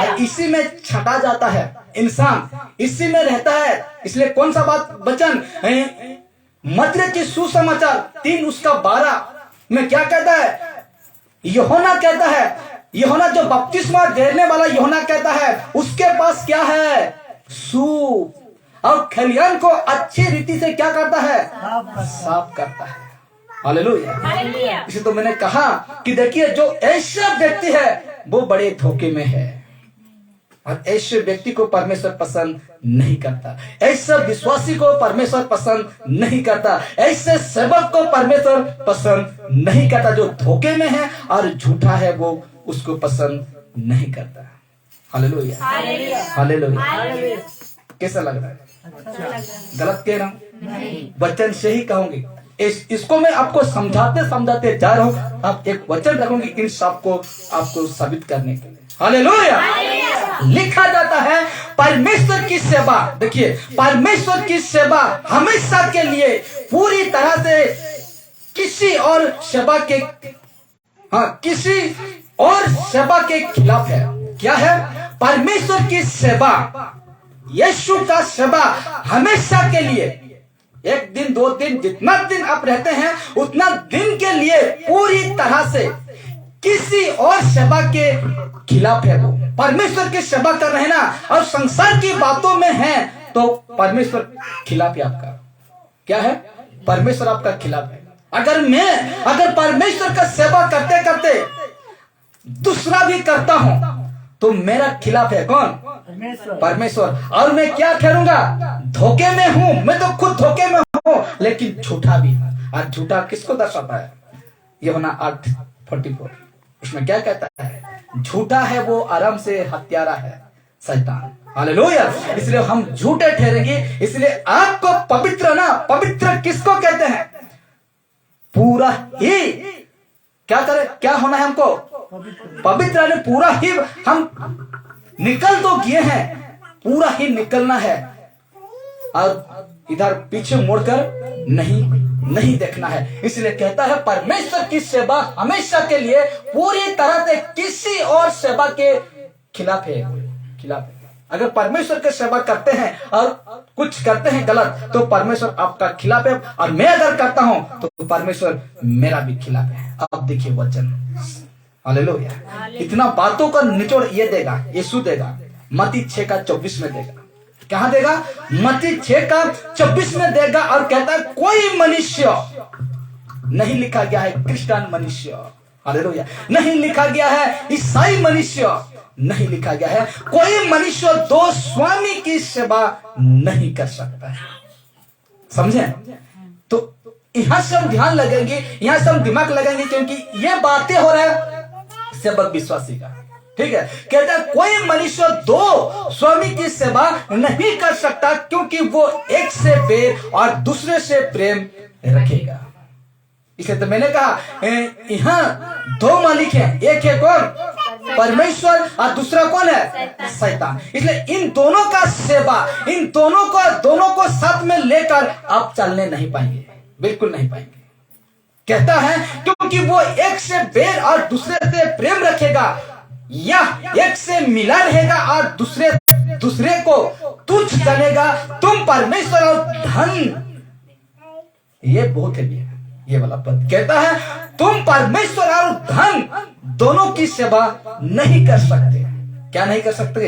और इसी में छटा जाता है इंसान, इसी में रहता है। इसलिए कौन सा बात वचन मत्ती की सुसमाचार 3:12 में क्या कहता है? यूहन्ना कहता है, यूहन्ना जो बपतिस्मा देने वाला यूहन्ना कहता है, उसके पास क्या है? सूप, और खलियान को अच्छी रीति से क्या करता है? साफ करता है। हालेलुया। इसे तो मैंने कहा कि देखिए, जो ऐसा व्यक्ति है वो बड़े धोखे में है, और ऐसे व्यक्ति को परमेश्वर पसंद नहीं करता। ऐसे विश्वासी को परमेश्वर पसंद नहीं करता। ऐसे सेवक को परमेश्वर पसंद नहीं करता। जो धोखे में है और झूठा है, वो उसको पसंद नहीं करता। Hallelujah, hallelujah. कैसा लग रहा है? गलत कह रहा हूँ? वचन से ही कहूंगी। इसको मैं आपको समझाते समझाते जा रहा हूँ। आप एक वचन रखूंगी इन सब को आपको साबित करने के लिए। हालेलुया। लिखा जाता है परमेश्वर की सेवा, देखिए, परमेश्वर की सेवा हमेशा के लिए पूरी तरह से किसी और सेवा के हाँ, किसी और सेवा के खिलाफ है। क्या है? परमेश्वर की सेवा, यीशु का सेवा हमेशा के लिए, एक दिन 2 दिन जितना दिन आप रहते हैं उतना दिन के लिए पूरी तरह से किसी और सेवा के खिलाफ है। वो परमेश्वर की सेवा कर रहे हैं ना, और संसार की बातों में है तो परमेश्वर खिलाफ है आपका। क्या है? परमेश्वर आपका खिलाफ है। अगर परमेश्वर का सेवा करते करते दूसरा भी करता हूं तो मेरा खिलाफ है कौन? परमेश्वर। और मैं क्या ठहरूंगा? धोखे में हूं। मैं तो खुद धोखे में हूं, लेकिन झूठा भी। और झूठा किसको दर्शाता है? यूहन्ना 8:44 उसमें क्या कहता है? झूठा है वो आराम से हत्यारा है, शैतान। हालेलुया। इसलिए हम झूठे ठहरेंगे। इसलिए आपको पवित्र ना, पवित्र किसको कहते हैं? पूरा ही क्या करे? क्या होना है हमको? पवित्र। पूरा ही हम निकल तो गए हैं, पूरा ही निकलना है। और इधर पीछे मुड़कर नहीं देखना है। इसलिए कहता है परमेश्वर की सेवा हमेशा के लिए पूरी तरह से किसी और सेवा के खिलाफ है। अगर परमेश्वर की सेवा करते हैं और कुछ करते हैं गलत तो परमेश्वर आपका खिलाफ है, और मैं अगर करता हूं तो परमेश्वर मेरा भी खिलाफ है। अब देखिए वचन। हालेलुया। इतना बातों का निचोड़ ये देगा, यीशु देगा। मत्ती 6:24 में देगा। कहां देगा? मत्ती 6:24 में देगा। और कहता है कोई मनुष्य, नहीं लिखा गया है क्रिश्चियन मनुष्य, हालेलुया, नहीं लिखा गया है ईसाई मनुष्य, नहीं लिखा गया है कोई मनुष्य 2 स्वामी की सेवा नहीं कर सकता है। समझे? तो यहां से हम ध्यान लगेंगे, यहां से हम दिमाग लगाएंगे, क्योंकि ये बातें हो रहा है सेवक विश्वासी का। ठीक है? कहता है कोई मनुष्य 2 स्वामी की सेवा नहीं कर सकता, क्योंकि वो एक से बैर और दूसरे से प्रेम रखेगा। इसे तो मैंने कहा यहाँ 2 मालिक हैं, एक है कौन? परमेश्वर, और दूसरा कौन है? शैतान। इसलिए इन दोनों का सेवा, इन दोनों को साथ में लेकर आप चलने नहीं पाएंगे, बिल्कुल नहीं पाएंगे। कहता है क्योंकि वो एक से बैर और दूसरे से प्रेम रखेगा, या एक से मिला रहेगा और दूसरे को तुच्छ जानेगा। तुम परमेश्वर और धन, ये बहुत है ये वाला पद। कहता है तुम परमेश्वर और धन दोनों की सेवा नहीं कर सकते। क्या नहीं कर सकते?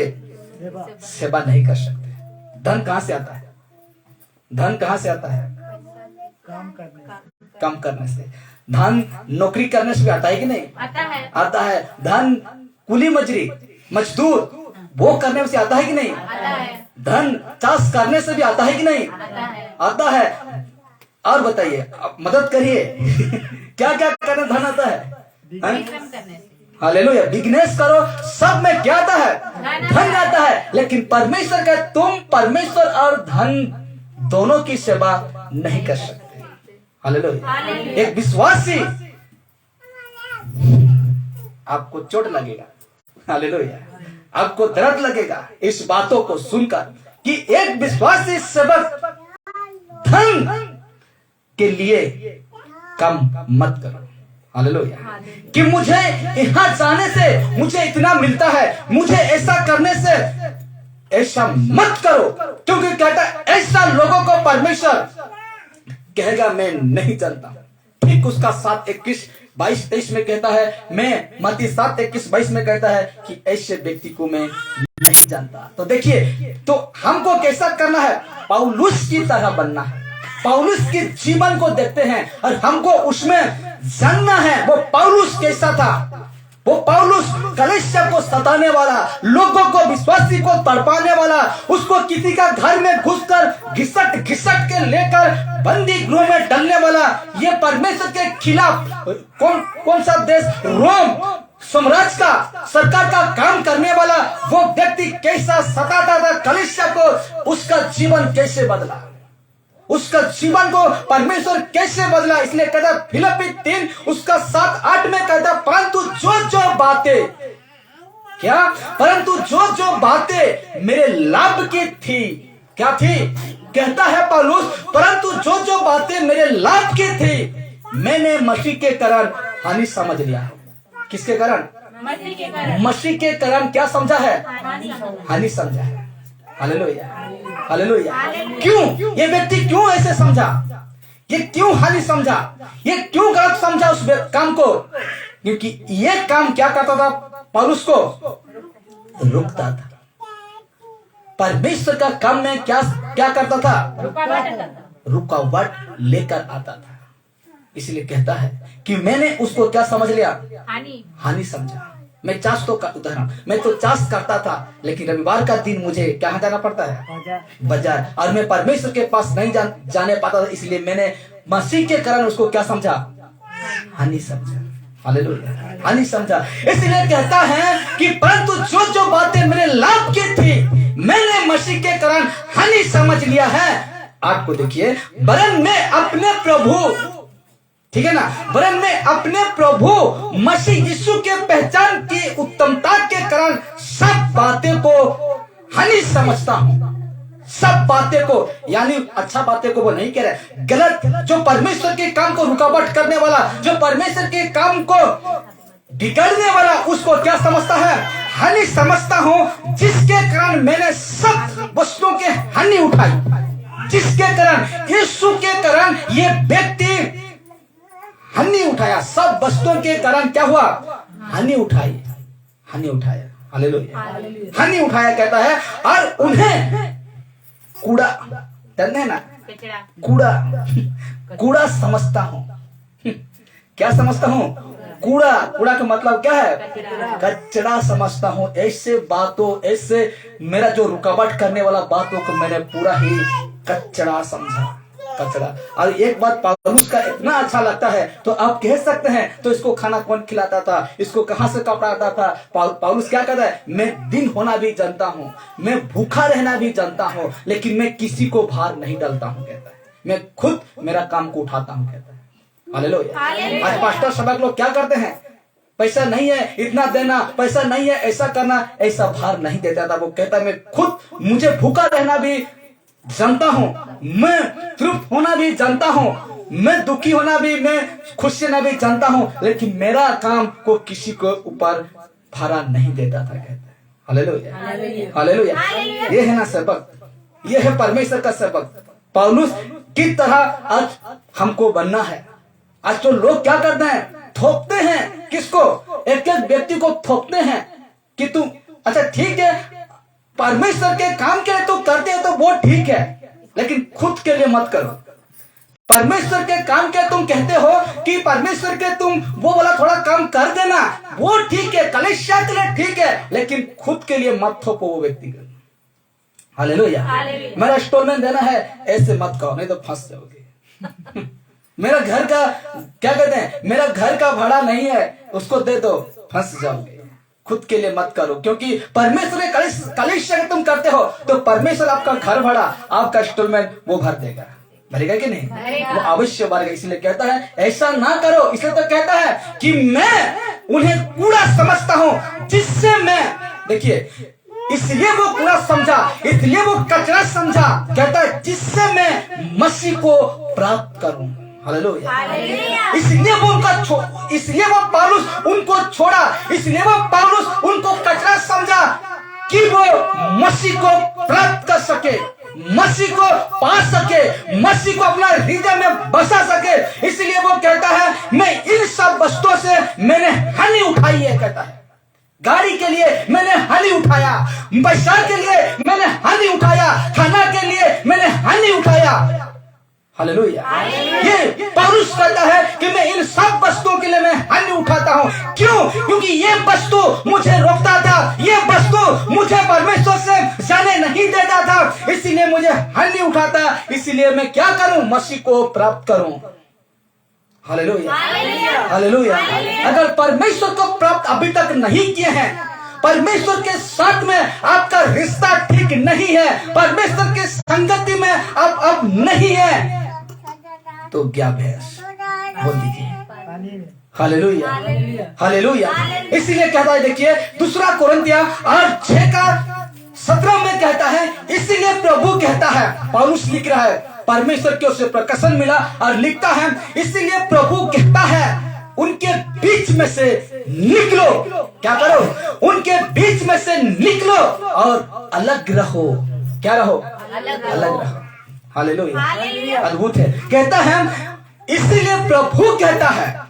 सेवा नहीं कर सकते। धन कहां से आता है? धन कहां से आता है? काम करने से। धन नौकरी करने से भी आता है कि नहीं? आता है। धन कुली मजदूर वो करने से आता है कि नहीं? धन चाष करने से भी आता है कि नहीं? आता है। और बताइए, मदद करिए क्या क्या करने धन आता है? हालेलुया। बिजनेस करो, सब में क्या आता है? धन आता है। लेकिन परमेश्वर का तुम परमेश्वर और धन दोनों की सेवा नहीं कर सकते। हालेलुया। एक विश्वासी, आपको चोट लगेगा, हालेलुया, आपको दर्द लगेगा इस बातों को सुनकर कि एक विश्वासी सेवक धन के लिए कम मत करो। हालेलुया। कि मुझे यहां जाने से मुझे इतना मिलता है, मुझे ऐसा करने से ऐसा मत करो, क्योंकि कहता है ऐसा लोगों को परमेश्वर कहेगा मैं नहीं जानता। ठीक उसका 7:21-22-23 में कहता है, मैं मत्ती 7:21-22 में कहता है कि ऐसे व्यक्ति को मैं नहीं जानता। तो देखिए, तो हमको कैसा करना है? पौलुस की तरह बनना है। पौलुस के जीवन को देखते हैं और हमको उसमें जानना है वो पौलुस कैसा था। वो पौलुस कलीसिया को सताने वाला, लोगों को, विश्वासी को तड़पाने वाला, उसको किसी का घर में घुसकर घिसट के लेकर बंदी गृह में डालने वाला, ये परमेश्वर के खिलाफ कौन सा देश, रोम साम्राज्य का सरकार का काम करने वाला वो व्यक्ति कैसा सताता था कलीसिया को, उसका जीवन कैसे बदला, उसका जीवन को परमेश्वर कैसे बदला। इसलिए कहता फिलिप्पी 3 उसका 7-8 में कहता परंतु जो बातें मेरे लाभ की थी, क्या थी? कहता है पौलुस, परंतु जो बातें मेरे लाभ की थी मैंने मसीह के कारण हानि समझ लिया। किसके कारण? मसीह के कारण। मसीह के कारण क्या समझा है? हानि समझा। हानि समझा है। Hallelujah, hallelujah. क्यों ये व्यक्ति क्यों ऐसे समझा? ये क्यों हानि समझा? ये क्यों गलत समझा उस काम को? क्योंकि ये काम क्या करता था? पौलुस को रुकता था। परमेश्वर का काम में क्या क्या करता था? रुकावट लेकर आता था। इसलिए कहता है कि मैंने उसको क्या समझ लिया? हानि समझा। मैं चास तो उदाहरण, मैं तो चास करता था, लेकिन रविवार का दिन मुझे कहाँ जाना पड़ता है? बाजार। और मैं परमेश्वर के पास नहीं जाने पाता था, इसलिए मैंने मसीह के कारण उसको क्या समझा? हानि समझा। हालेलुया, हानि समझा। इसलिए कहता है कि परंतु जो जो बातें मेरे लाभ की थी, मैंने मसीह के कारण हानि समझ लिया है। आपको देखिए, वरन मैं अपने प्रभु, ठीक है ना, वरन मैं अपने प्रभु मसीह यीशु के पहचान की उत्तमता के कारण सब बातें को हानि समझता हूं। सब बातें को, यानी अच्छा बातें को वो नहीं कह रहे, गलत, जो परमेश्वर के काम को रुकावट करने वाला, जो परमेश्वर के काम को बिगड़ने वाला, उसको क्या समझता है? हानि समझता हूं, जिसके कारण मैंने सब वस्तुओं के हानि उठाई। जिसके कारण, यीशु के कारण ये व्यक्ति हानि उठाया। सब वस्तुओं के कारण क्या हुआ? हानि उठाई, हानि उठाया। हालेलुया, हानि उठाया कहता है। और उन्हें कूड़ा, जानते हैं ना, कूड़ा, कूड़ा समझता हूं। क्या समझता हूं? कूड़ा। कूड़ा का मतलब क्या है? कचरा समझता हूं। ऐसे बातों, ऐसे मेरा जो रुकावट करने वाला बातों को मैंने पूरा ही कचरा समझा। कचरा। और एक बात पौलुस का इतना अच्छा लगता है, तो आप कह सकते हैं, तो इसको खाना कौन खिलाता था? इसको कहां से कपड़ा आता था? पौलुस क्या कहता है? मैं दिन होना भी जानता हूं, मैं भूखा रहना भी जानता हूं, लेकिन मैं किसी को भार नहीं डालता हूं, कहता है। मैं खुद मेरा काम को उठाता हूं, कहता है। हालेलुया। आज पास्टर सब लोग क्या करते हैं? पैसा नहीं है, इतना देना, पैसा नहीं है, ऐसा करना, ऐसा भार नहीं देता था। वो कहता है मैं खुद, मुझे भूखा रहना भी जानता हूं, मैं तृप्त होना भी जानता हूं, मैं दुखी होना भी, मैं खुश होना भी जानता हूं, लेकिन मेरा काम को किसी को ऊपर भारा नहीं देता था, कहता है। Hallelujah, hallelujah. ये है ना सबक, ये है परमेश्वर का सबक। पौलुस की तरह आज हमको बनना है। आज तो लोग क्या करते हैं? थोपते हैं। किसको? एक एक व्यक्ति को थोपते हैं कि तुम, अच्छा ठीक है, परमेश्वर के काम के लिए तो करते हैं, तो वो ठीक है, लेकिन खुद के लिए मत करो। परमेश्वर के काम के तुम कहते हो कि परमेश्वर के तुम वो वाला थोड़ा काम कर देना, वो ठीक है, कलीसिया के लिए ठीक है, लेकिन खुद के लिए मत थोपो वो व्यक्तिगत। हालेलुया। मेरा इंस्टॉलमेंट देना है, ऐसे मत कहो, नहीं तो फंस जाओगे। मेरा घर का क्या कहते हैं, मेरा घर का भाड़ा नहीं है, उसको दे दो, फंस जाओगे। खुद के लिए मत करो, क्योंकि परमेश्वर के कलीसिया तुम करते हो, तो परमेश्वर आपका घर भाड़ा, आपका इंस्टॉलमेंट वो भर देगा। भरेगा कि नहीं? वो अवश्य भरेगा। इसलिए कहता है ऐसा ना करो। इसलिए तो कहता है कि मैं उन्हें कूड़ा समझता हूं, जिससे मैं, देखिए, इसलिए वो कूड़ा समझा, इसलिए वो कचरा समझा, कहता है जिससे मैं मसीह को प्राप्त करूं। हालेलुया। इसलिए वो उनका इसलिए वो पौलुस उनको छोड़ा, इसलिए वो पौलुस उनको कचरा समझा कि वो मसीह को प्राप्त कर सके, मसीह को पा सके, मसीह को अपना हृदय में बसा सके। इसलिए वो कहता है मैं इन सब वस्तुओं से मैंने हानि उठाई है, कहता है। गाड़ी के लिए मैंने हानि उठाया, पैसा के लिए मैंने हानि उठाया, खाना के लिए मैंने हानि उठाया। हालेलुया। ये पौलुस कहता है कि मैं इन सब वस्तुओं के लिए मैं हानि उठाता हूं। क्यों? क्योंकि ये वस्तु मुझे रोकता था, ये वस्तु मुझे परमेश्वर से जाने नहीं देता था, इसीलिए मुझे हानि उठाता। इसीलिए मैं क्या करूं? मसीह को प्राप्त करूं। Hallelujah, hallelujah. अगर परमेश्वर को प्राप्त अभी तक नहीं किए हैं, परमेश्वर के साथ में आपका रिश्ता ठीक नहीं है, परमेश्वर के संगति में आप अब नहीं है, तो क्या भैंस बोल दीजिए। Hallelujah, hallelujah. इसीलिए कहता है, देखिए दूसरा कोरिन्थिया 8:6-17 में कहता है, इसीलिए प्रभु कहता है, पौलुस लिख रहा है, परमेश्वर की ओर से प्रकाशन मिला और लिखता है, इसीलिए प्रभु कहता है उनके बीच में से निकलो। क्या करो? उनके बीच में से निकलो और अलग रहो। क्या रहो? अलग रहो। हालेलुया, अद्भुत है। कहता है इसलिए प्रभु कहता है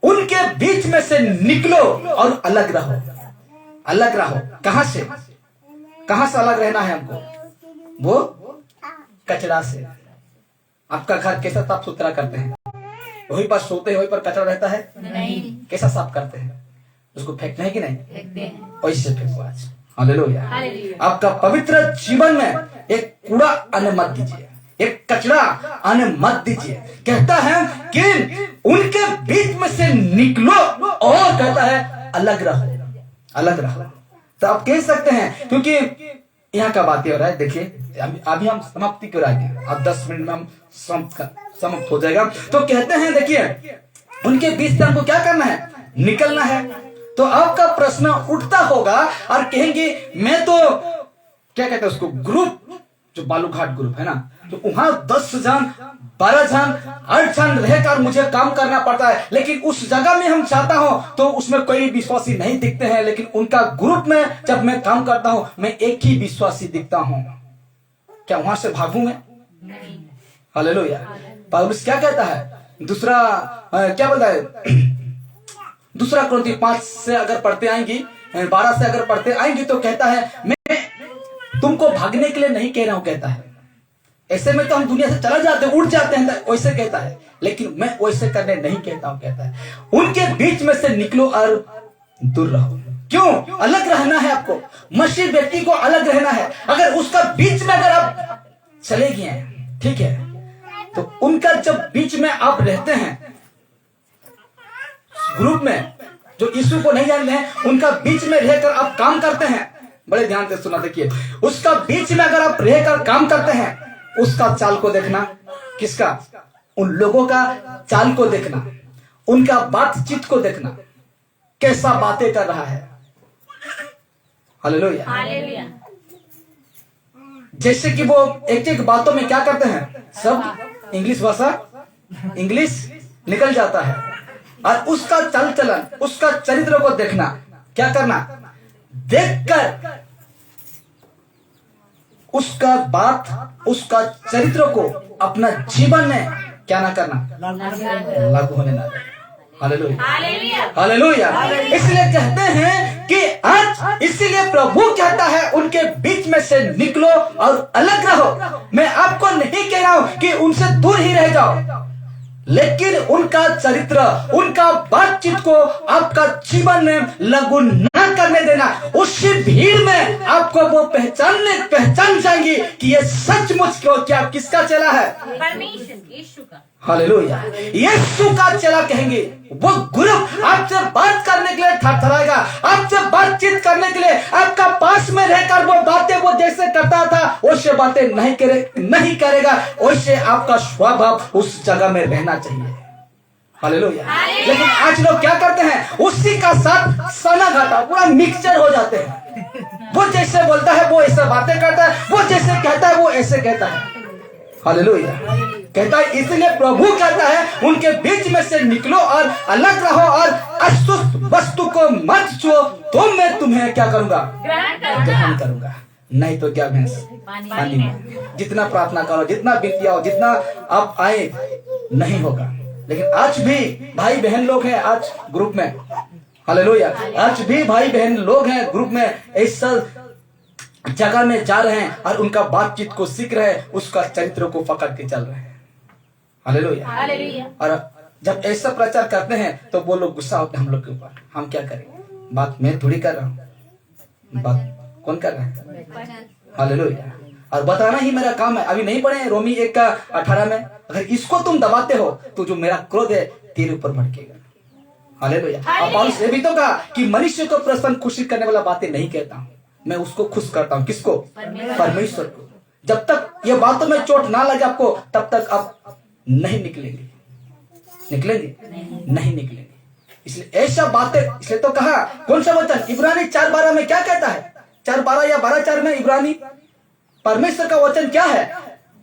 उनके बीच में से निकलो और अलग रहो। अलग रहो कहां से? कहां से अलग रहना है हमको? वो कचरा से। आपका घर कैसा साफ सुथरा करते हैं? वहीं पर सोते हैं, वहीं पर कचरा रहता है? नहीं। कैसा साफ करते हैं? उसको फेंकना है कि नहीं? फेंकते हैं। वैसे फेंको आज। हालेलुया। आपका पवित्र जीवन में एक कूड़ा आने मत दीजिए, एक कचरा आने मत दीजिए। कहता है कि उनके बीच में से निकलो और कहता है अलग रहो। अलग रहो। तो आप कह सकते हैं, क्योंकि यहाँ का बात हो रहा है। देखिए अभी हम समाप्ति कर आएंगे, अब 10 मिनट में हम समाप्त हो जाएगा। तो कहते हैं देखिए उनके बीच से हमको क्या करना है? निकलना है। तो आपका प्रश्न उठता होगा और कहेंगे मैं तो क्या कहते हैं उसको, ग्रुप जो बालूघाट ग्रुप है ना, तो वहां 10 जन 12 जन 8 जन रहकर मुझे काम करना पड़ता है, लेकिन उस जगह में हम चाहता हूं तो उसमें कोई विश्वासी नहीं दिखते हैं, लेकिन उनका ग्रुप में जब मैं काम करता हूं मैं एक ही विश्वासी दिखता हूं। क्या वहां से भागूं मैं? हालेलुया। पौलुस क्या कहता है? दूसरा क्या बोलता है? दूसरा कुरिन्थी 5 से अगर पढ़ते आएंगी, 12 से अगर पढ़ते आएंगी तो कहता है मैं तुमको भागने के लिए नहीं कह रहा हूं। कहता है ऐसे में तो हम दुनिया से चला जाते हैं, उड़ जाते हैं, वैसे कहता है, लेकिन मैं वैसे करने नहीं कहता हूं। कहता है उनके बीच में से निकलो और दूर रहो। क्यों अलग रहना है आपको? मसीह व्यक्ति को अलग रहना है। अगर उसका बीच में अगर आप चले गए हैं, ठीक है, तो उनका जब बीच में आप रहते हैं ग्रुप में, जो यीशु को नहीं जानते हैं, उनका बीच में रहकर आप काम करते हैं, बड़े ध्यान से सुना देखिए, उसका बीच में अगर आप रहकर काम करते हैं, उसका चाल को देखना। किसका? उन लोगों का चाल को देखना, उनका बातचीत को देखना, कैसा बातें कर रहा है। हालेलुया। जैसे कि वो एक एक बातों में क्या करते हैं, सब इंग्लिश भाषा, इंग्लिश निकल जाता है, और उसका चल चलन, उसका चरित्र को देखना। क्या करना? देखकर उसका बात, उसका चरित्र को अपना जीवन में क्या ना करना, लागू होने ना देना। Hallelujah, hallelujah. इसलिए कहते हैं कि आज, इसीलिए प्रभु कहता है उनके बीच में से निकलो और अलग रहो। मैं आपको नहीं कह रहा हूं कि उनसे दूर ही रह जाओ, लेकिन उनका चरित्र, उनका बातचीत को आपका जीवन में लागू न करने देना। उसी भीड़ में आपको वो पहचान जाएंगी कि ये सचमुच क्या किसका चेला है? परमेश्वर यीशु का। हालेलुया। यीशु का चेला कहेंगे। वो ग्रुप आपसे बात करने के लिए थरथराएगा, आपसे बातचीत करने के लिए आपका पास में रहकर वो बातें वो जैसे करता था वैसे बातें नहीं करेगा। वैसे आपका स्वभाव उस जगह में रहना चाहिए। हालेलुया। लेकिन आज लोग क्या करते हैं, उसी का साथ सना घाटा पूरा मिक्सचर हो जाते हैं। वो जैसे बोलता है वो ऐसे बातें करता है, वो जैसे कहता है वो ऐसे कहता है। हालेलुया। कहता है इसलिए प्रभु कहता है उनके बीच में से निकलो और अलग रहो और अशुद्ध वस्तु को मत छुओ, तो मैं तुम्हें क्या करूंगा? ग्रहण करूंगा। नहीं तो क्या भैंस पानी में। जितना प्रार्थना करो, जितना बितियाओ, जितना आप आए, नहीं होगा। लेकिन आज भी भाई बहन लोग हैं आज ग्रुप में। हालेलुया। आज भी भाई बहन लोग हैं ग्रुप में, ऐसा जगह में जा रहे हैं और उनका बातचीत को सीख रहे हैं, उसका चरित्र को पकड़ के चल रहे हैं। हालेलुया। और जब ऐसा प्रचार करते हैं तो वो लोग गुस्सा होते हैं हम लोग के ऊपर। हम क्या करें? बात मैं थोड़ी कर रहा हूँ, बात कौन कर रहा है? हालेलुया। और बताना ही मेरा काम है। अभी नहीं पढ़े रोमी 1:18 में, अगर इसको तुम दबाते हो तो जो मेरा क्रोध है तेरे ऊपर भड़केगा। हालेलुया। और पौलुस ने भी तो कहा कि मनुष्य को प्रसन्न खुशी करने वाला बातें नहीं कहता हूं, मैं उसको खुश करता हूं। किसको? परमेश्वर को। जब तक ये बातों में चोट ना लगे आपको, तब तक आप नहीं निकलेंगे। नहीं निकलेंगे। इसलिए ऐसा बातें, इसलिए तो कहा, कौन सा वचन? इब्रानी 4:12 में क्या कहता है? 4:12 या 12:4 में इब्रानी, परमेश्वर का वचन क्या है?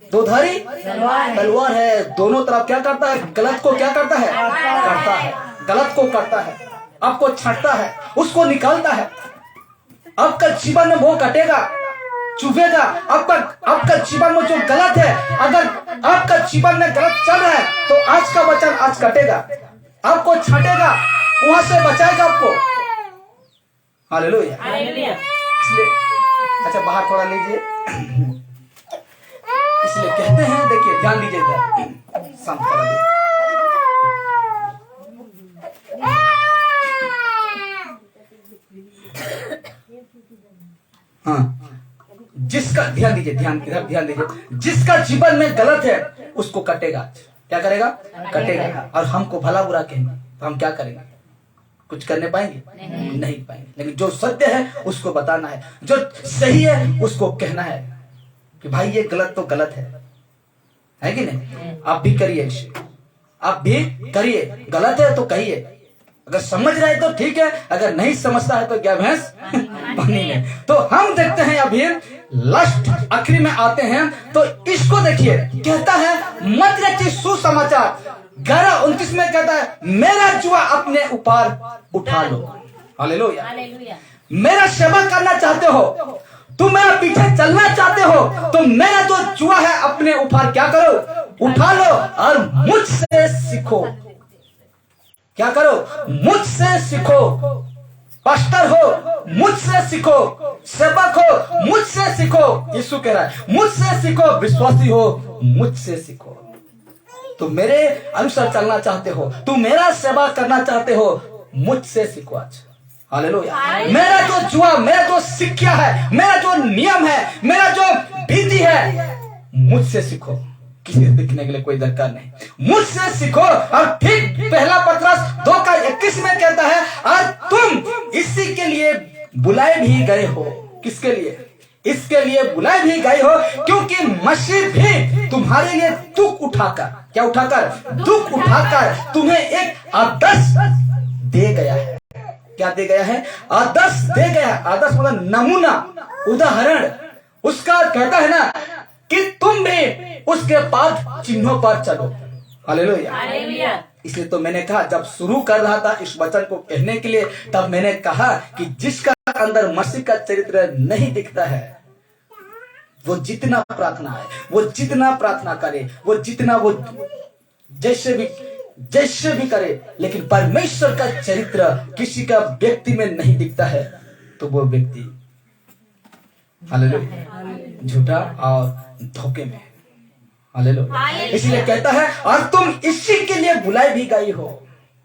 दोधारी तलवार है, दोनों तरफ क्या करता है? गलत को क्या करता है? काटता है। गलत को करता है, आपको छांटता है, उसको निकालता है। आपका जीवन में वो कटेगा, चुभेगा। आपका जीवन में जो गलत है, अगर आपका जीवन में गलत चल रहा है तो आज का वचन आज कटेगा, आपको छांटेगा, वहां से बचाएगा आपको। हालेलुया। इसलिए अच्छा बाहर थोड़ा लीजिए। इसलिए कहते हैं, देखिए ध्यान दीजिए, शांत करा दीजिए। हाँ, जिसका ध्यान दीजिए, ध्यान दीजिए, जिसका जीवन में गलत है उसको कटेगा। क्या करेगा? कटेगा। और हमको भला बुरा कहेंगे तो हम क्या करेंगे? कुछ करने पाएंगे? नहीं पाएंगे। लेकिन जो सत्य है उसको बताना है, जो सही है उसको कहना है कि भाई ये गलत तो गलत है कि नहीं? आप भी करिए इसे, आप भी करिए। गलत है तो कहिए, अगर समझ रहे तो ठीक है, अगर नहीं समझता है तो क्या भैंस पानी में। तो हम देखते हैं अभी लास्ट आखिरी में आते हैं, तो इसको देखिए, कहता है मत रखिए सुसमाचार 11:29 में कहता है मेरा जुआ अपने ऊपर उठा लो। हालेलुया। मेरा सेवा करना चाहते हो, तुम मेरा पीछे चलना चाहते हो, तो मेरा जो जुआ है अपने ऊपर क्या करो? उठा लो और मुझसे सीखो। क्या करो? मुझसे सीखो। पास्टर हो, मुझसे सीखो। सेवक हो, मुझसे सीखो। यीशु कह रहा है मुझसे सीखो। विश्वासी हो, मुझसे सीखो। तुम मेरे अनुसार चलना चाहते हो, तुम मेरा सेवा करना चाहते हो, मुझसे सीखो आज। हालेलुया। मेरा जो जुआ, मेरा जो शिक्षा है, मेरा जो नियम है, मेरा जो विधि है, मुझसे सीखो। किसी से सीखने के लिए कोई दरकार नहीं, मुझसे सीखो। और ठीक 1 पतरस 2:21 में कहता है और तुम इसी के लिए बुलाए भी गए हो। किसके लिए? इसके लिए बुलाए भी गए हो क्योंकि मसीह भी तुम्हारे लिए दुख उठाकर, क्या उठाकर? दुख उठाकर तुम्हें एक आदर्श दे गया है। क्या दे गया है? आदर्श दे गया है। आदर्श मतलब नमूना, उदाहरण। उसका कहता है ना कि तुम भी उसके पाद चिन्हों पर चलो। हालेलुया। इसलिए तो मैंने कहा, जब शुरू कर रहा था इस वचन को कहने के लिए, तब मैंने कहा कि जिसका अंदर मसीह का चरित्र नहीं दिखता है, वो जितना प्रार्थना है, वो जितना प्रार्थना करे, वो जितना वो जैसे भी करे, लेकिन परमेश्वर का चरित्र किसी का व्यक्ति में नहीं दिखता है, तो वो व्यक्ति हालेलुया झूठा और धोखे में। हालेलुया। इसलिए कहता है और तुम इसी के लिए बुलाए भी गई हो।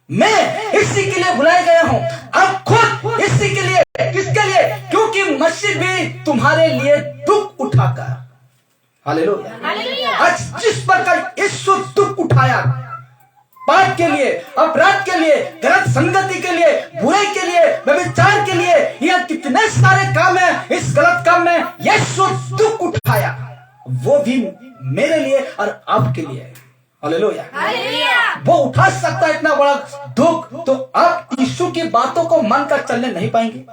मैं इसी के लिए बुलाया गया हूं, अब खुद इसी के लिए। किसके लिए? क्योंकि मसीह भी तुम्हारे लिए दुख उठाकर, हालेलुया, आज जिस प्रकार यीशु दुख उठाया, पाप के लिए, अपराध के लिए, गलत संगति के लिए, बुराई के लिए, व्यभिचार के लिए, यह कितने सारे काम है, इस गलत काम में यीशु दुख उठाया, वो भी मेरे लिए और आपके लिए। हालेलुया। वो उठा सकता है इतना बड़ा दुख, तो आप यीशु की बातों को मानकर चलने नहीं पाएंगे,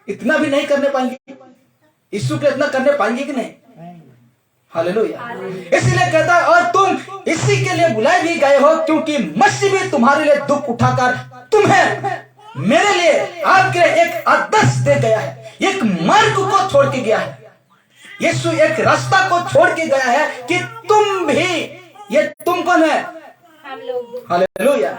इतना भी नहीं करने पाएंगे। यीशु के इतना करने पाएंगे कि नहीं? हालेलुया। इसलिए कहता है और तुम इसी के लिए बुलाए भी गए हो क्योंकि मसीह भी तुम्हारे लिए दुख उठाकर तुम्हें मेरे लिए, आपके लिए एक आदर्श दे गया है, एक मार्ग को छोड़ के गया है। यीशु एक रास्ता को छोड़ के गया है कि तुम भी, ये तुम कौन है? हालेलुया।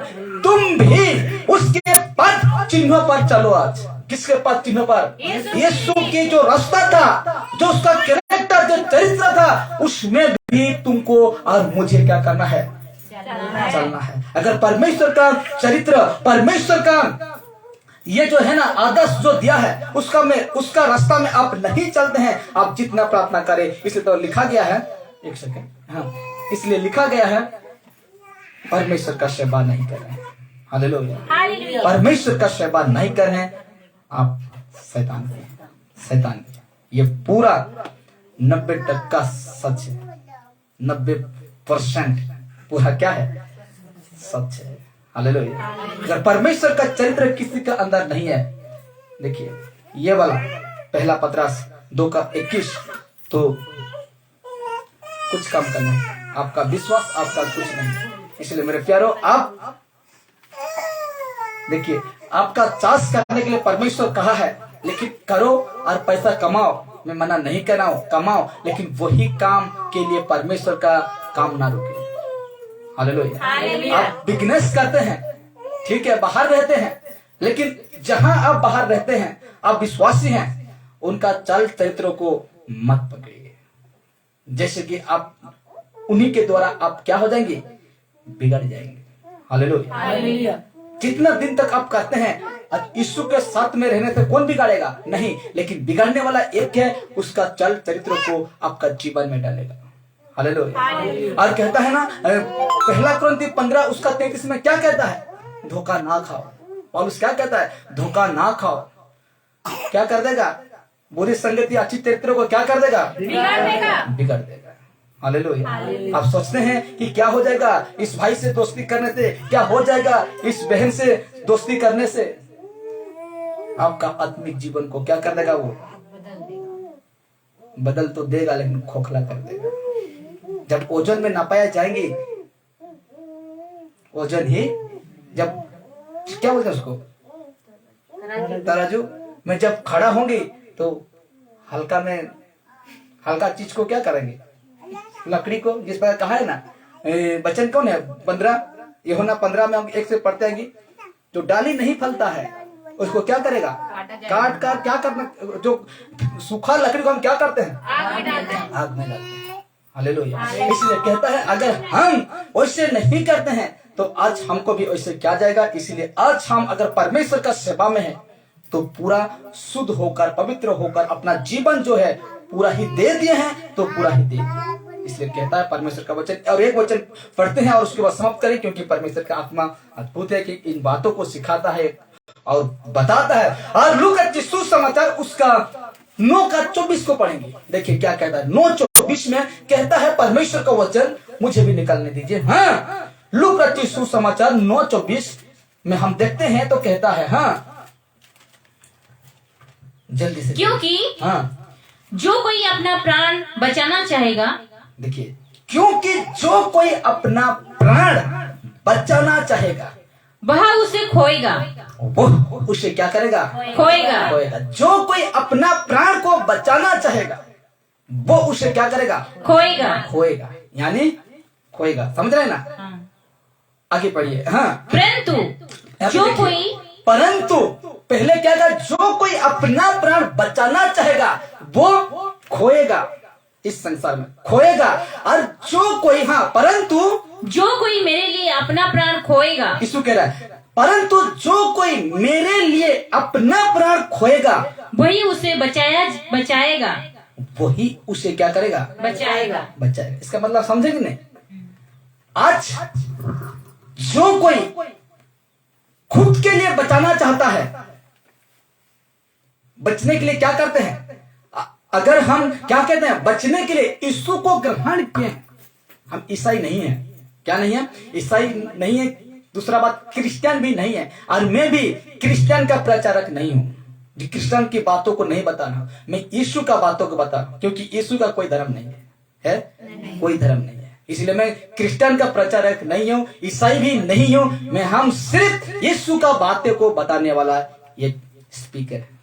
तुम भी उसके पद चिन्हों पर चलो आज। किसके पद चिन्हों पर? यीशु की जो रास्ता था, जो उसका कैरेक्टर, जो चरित्र था, उसमें भी तुमको और मुझे क्या करना है? चलना है। अगर परमेश्वर का चरित्र, परमेश्वर का ये जो है ना आदर्श जो दिया है, उसका रास्ता में आप नहीं चलते हैं, आप जितना प्रार्थना करें। इसलिए तो लिखा गया है, एक सेकंड, हाँ, इसलिए लिखा गया है परमेश्वर का सेवा नहीं कर रहे हैं। हालेलुया। परमेश्वर का सेवा नहीं कर रहे हैं आप, शैतान के। ये पूरा 90% सच है, 90% पूरा क्या है? सच है। हालेलुया। अगर परमेश्वर का चरित्र किसी का अंदर नहीं है, देखिए ये वाला 1 पतरस 2:21, तो कुछ काम करना है, आपका विश्वास, आपका कुछ नहीं। इसलिए मेरे प्यारो, आप देखिए, आपका चार्ज करने के लिए परमेश्वर कहा है, लेकिन करो और पैसा कमाओ। मैं मना नहीं कर रहा हूं, कमाओ, लेकिन वही काम के लिए परमेश्वर का काम ना रुके। हालेलुया। आप बिजनेस करते हैं, ठीक है, बाहर रहते हैं, लेकिन जहां आप बाहर रहते हैं, आप विश्वासी हैं, उनका चल चरित्र को मत पकड़िए। जैसे कि आप उन्हीं के द्वारा आप क्या हो जाएंगे, बिगड़ जाएंगे। हालेलुया। जितना दिन तक आप करते हैं, यीशु के साथ में रहने से कौन बिगाड़ेगा? नहीं, लेकिन बिगड़ने वाला एक है, उसका चल चरित्र को आपका जीवन में डालेगा। हालेलुया। और कहता है ना, पहला कुरिन्थी 15 उसका 33 में क्या कहता है? धोखा ना खाओ। पौलुस क्या कहता है? धोखा ना खाओ। क्या कर देगा? बुरी संगति अच्छी चरित्र को क्या कर देगा? बिगाड़ देगा। हालेलुया। आप सोचते हैं कि क्या हो जाएगा इस भाई से दोस्ती करने से, क्या हो जाएगा इस बहन से दोस्ती करने से? आपका आत्मिक जीवन को क्या कर देगा? वो बदल तो देगा, लेकिन खोखला कर देगा। जब ओजन में नापाया जाएंगे, ओजन ही जब क्या बोलते हैं उसको, तराजू में जब खड़ा होंगे, तो हल्का चीज को क्या करेंगे? लकड़ी को, जिस पर कहा है ना, वचन कौन है? 15 यूहन्ना 15 में हम 1 से पढ़ते हैं कि जो डाली नहीं फलता है उसको क्या करेगा? काट कर क्या करना? जो सूखा लकड़ी को हम क्या करते हैं? आग में डालते हैं। हालेलुया। इसलिए कहता है, अगर हम वैसे नहीं करते हैं तो आज हमको भी वैसे क्या जाएगा। इसलिए आज हम अगर परमेश्वर का सेवा में है, तो पूरा शुद्ध होकर, पवित्र होकर अपना जीवन जो है पूरा ही दे दिए हैं, तो पूरा ही दे दिए। इसलिए कहता है परमेश्वर का वचन, और एक वचन पढ़ते हैं और उसके बाद समाप्त करें, क्योंकि परमेश्वर का आत्मा अद्भुत है कि इन बातों को सिखाता है और बताता है। और लूका सुसमाचार उसका 9:24 को पढ़ेंगे। देखिए क्या कहता है। 9:24 में कहता है परमेश्वर का वचन, मुझे भी निकालने दीजिए। हाँ, लूका सुसमाचार 9:24 में हम देखते हैं तो कहता है, हाँ जल्दी से, क्योंकि हाँ, जो कोई अपना प्राण बचाना चाहेगा, देखिए, क्योंकि जो कोई अपना प्राण बचाना चाहेगा, वह उसे खोएगा। वो उसे क्या करेगा? खोएगा। जो कोई अपना प्राण को बचाना चाहेगा, वो उसे क्या करेगा? खोएगा, यानी खोएगा। समझ रहे ना? आगे पढ़िए। हाँ, परंतु पहले क्या था? जो कोई अपना प्राण बचाना चाहेगा वो खोएगा, इस संसार में खोएगा। और जो कोई, हाँ, परंतु जो कोई मेरे लिए अपना प्राण खोएगा, यीशु कह रहा है, परंतु जो कोई मेरे लिए अपना प्राण खोएगा, वही उसे बचाएगा। वही उसे क्या करेगा? बचाएगा। इसका मतलब समझे कि नहीं? आज जो कोई खुद के लिए बचाना चाहता है, बचने के लिए क्या करते हैं? अगर हम क्या कहते हैं? बचने के लिए यीशु को ग्रहण किए। हम ईसाई नहीं है। क्या नहीं है? ईसाई नहीं है। दूसरा बात, क्रिश्चियन भी नहीं है। और मैं भी क्रिश्चियन का प्रचारक नहीं हूं, जो क्रिश्चियन की बातों को नहीं बताना। मैं यीशु का बातों को बता, क्योंकि यीशु का कोई धर्म नहीं है, कोई धर्म नहीं है। इसलिए मैं क्रिश्चियन का प्रचारक नहीं हूं, ईसाई भी नहीं हूं। मैं हम सिर्फ यीशु का बातें को बताने वाला ये स्पीकर है।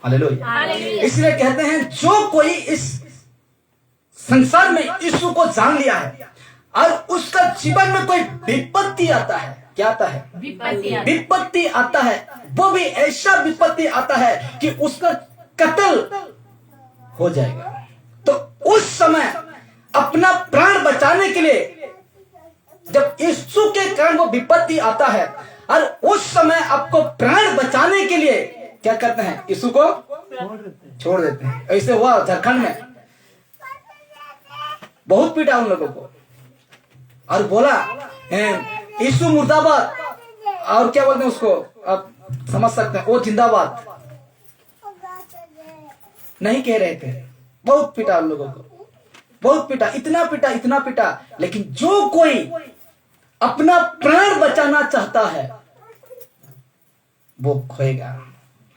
हालेलुया। इसलिए कहते हैं, जो कोई इस संसार में यीशु को जान लिया है और उसका जीवन में कोई विपत्ति आता है, क्या आता है? विपत्ति आता है। वो भी ऐसा विपत्ति आता है कि उसका कत्ल हो जाएगा, तो उस समय अपना प्राण बचाने के लिए, जब यीशु के कारण वो विपत्ति आता है, और उस समय आपको प्राण बचाने के लिए क्या करते हैं? यीशु को छोड़ देते हैं। ऐसे हुआ झारखंड में, बहुत पीटा उन लोगों को और बोला यीशु मुर्दाबाद, और क्या बोलते हैं उसको, आप समझ सकते हैं, वो जिंदाबाद नहीं कह रहे थे। बहुत पीटा उन लोगों को, बहुत पीटा, इतना पीटा। लेकिन जो कोई अपना प्राण बचाना चाहता है वो खोएगा।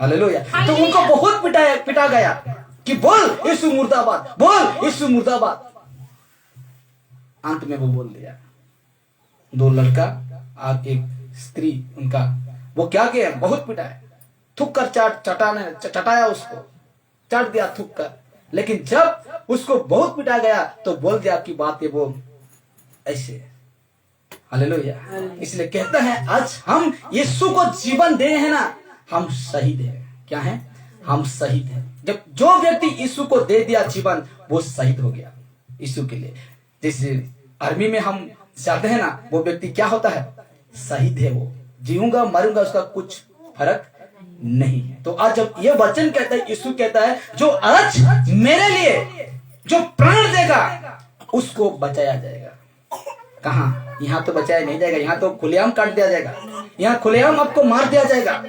हालेलुया। तो उनको बहुत पिटा गया कि बोल यीशु मुर्दाबाद, बोल यीशु मुर्दाबाद। अंत में वो बोल दिया। 2 लड़का और एक स्त्री, उनका वो क्या किया, बहुत पिटाया, थूक कर चटाया उसको, चाट दिया थूक कर। लेकिन जब उसको बहुत पिटा गया तो बोल दिया कि बात है वो ऐसे। हालेलुया। इसलिए कहते हैं आज हम यीशु को जीवन दे हैं ना, हम शहीद हैं। क्या हैं? हम शहीद हैं। जब जो व्यक्ति यीशु को दे दिया जीवन, वो शहीद हो गया यीशु के लिए। जैसे आर्मी में हम जाते हैं ना, वो व्यक्ति क्या होता है? शहीद है। वो जीऊंगा मरूंगा उसका कुछ फर्क नहीं है। तो आज जब ये वचन कहता है, यीशु कहता है जो आज मेरे लिए जो प्राण देगा उसको बचाया जाएगा। कहां? यहाँ तो बचाया नहीं जाएगा, यहाँ तो खुलेआम काट दिया जाएगा, यहाँ खुलेआम आपको मार दिया जाएगा।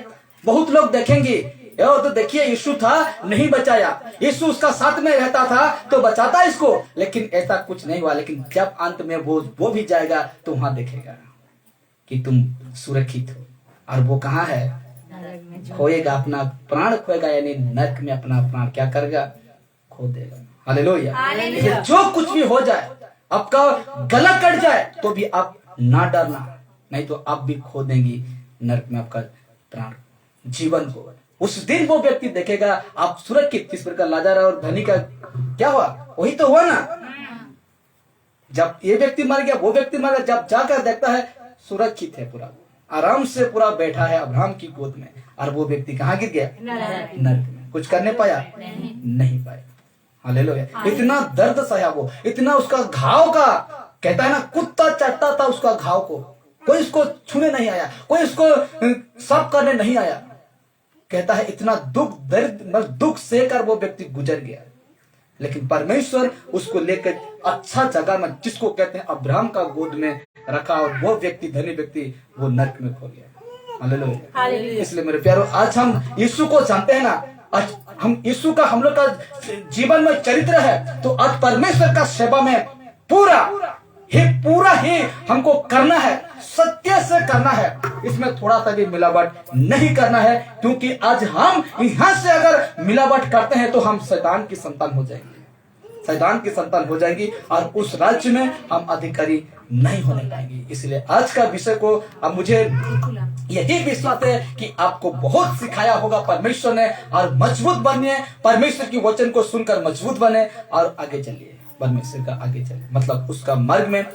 बहुत लोग देखेंगे तो देखिए यीशु था नहीं बचाया, यीशु उसका साथ में रहता था तो बचाता इसको, लेकिन ऐसा कुछ नहीं हुआ। लेकिन जब अंत में वो भी जाएगा तो वहां देखेगा कि तुम सुरक्षित हो। और वो कहाँ है? खोएगा, अपना प्राण खोएगा, यानी नरक में अपना प्राण क्या करेगा? खो देगा। हालेलुया। जो कुछ भी हो जाए, आपका गला कट जाए तो भी आप ना डरना, नहीं तो आप भी खो देंगी नरक में आपका प्राण, जीवन को। उस दिन वो व्यक्ति देखेगा आप सुरक्षित। किस प्रकार लाज़र और धनी का क्या हुआ? वही तो हुआ ना, जब ये व्यक्ति मर गया, वो व्यक्ति मर गया, जब जाकर देखता है सुरक्षित है, पूरा आराम से पूरा बैठा है अब्राहम की गोद में, और वो व्यक्ति कहाँ गिर गया? नरक में। कुछ करने पाया? नहीं पाया। हालेलुया। इतना दर्द सहा वो, इतना उसका घाव का, कहता है ना कुत्ता चटता था उसका घाव को, कोई उसको छूने नहीं आया, कोई उसको साफ करने नहीं आया। कहता है इतना दुख दर्द दुख सहकर वो व्यक्ति गुजर गया। लेकिन परमेश्वर उसको लेकर अच्छा जगह में, जिसको कहते हैं अब्राहम का गोद में रखा, और वो व्यक्ति धनी व्यक्ति वो नरक में खो गया। हालेलुया। इसलिए मेरे प्यारों, आज हम यीशु को जानते हैं ना, आज हम यीशु का हम लोग का जीवन में चरित्र है, तो आज परमेश्वर का सेवा में पूरा ही हमको करना है, सत्य से करना है, इसमें थोड़ा सा भी मिलावट नहीं करना है। क्योंकि आज हम यहाँ से अगर मिलावट करते हैं तो हम शैतान की संतान हो जाएंगे, शैतान की संतान हो जाएंगी, और उस राज्य में हम अधिकारी नहीं होने पाएंगे। इसलिए आज का विषय को अब मुझे यही विश्वास है कि आपको बहुत सिखाया होगा परमेश्वर ने, और मजबूत बनिए, परमेश्वर की वचन को सुनकर मजबूत बने और आगे चलिए, परमेश्वर का आगे चलिए, मतलब उसका मार्ग में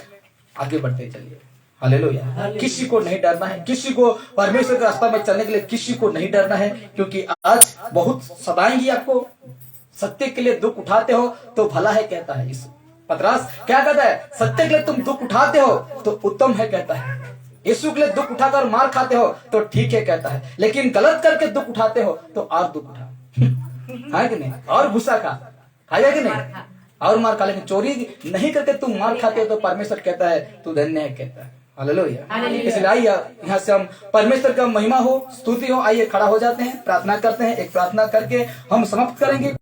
आगे बढ़ते चलिए। हालेलुया। किसी को नहीं डरना है, किसी को परमेश्वर के रास्ते में चलने के लिए किसी को नहीं डरना है, क्योंकि आज बहुत सताएंगी आपको। सत्य के लिए दुख उठाते हो तो भला है, कहता है यीशु। पतरस क्या कहता है? सत्य के लिए तुम दुख उठाते हो तो उत्तम है, कहता है। यीशु के लिए दुख उठाकर मार खाते हो तो ठीक है, कहता है। लेकिन गलत करके दुख उठाते हो तो और दुख उठा है कि नहीं, और गुस्सा खाएगा कि नहीं, और मार खा। लेकिन चोरी नहीं करके तुम मार खाते हो तो परमेश्वर कहता है तू धन्य है, कहता है। हालेलुया। इसलिए आइए यहाँ से हम परमेश्वर का महिमा हो, स्तुति हो। आइए खड़ा हो जाते हैं, प्रार्थना करते हैं। एक प्रार्थना करके हम समाप्त करेंगे।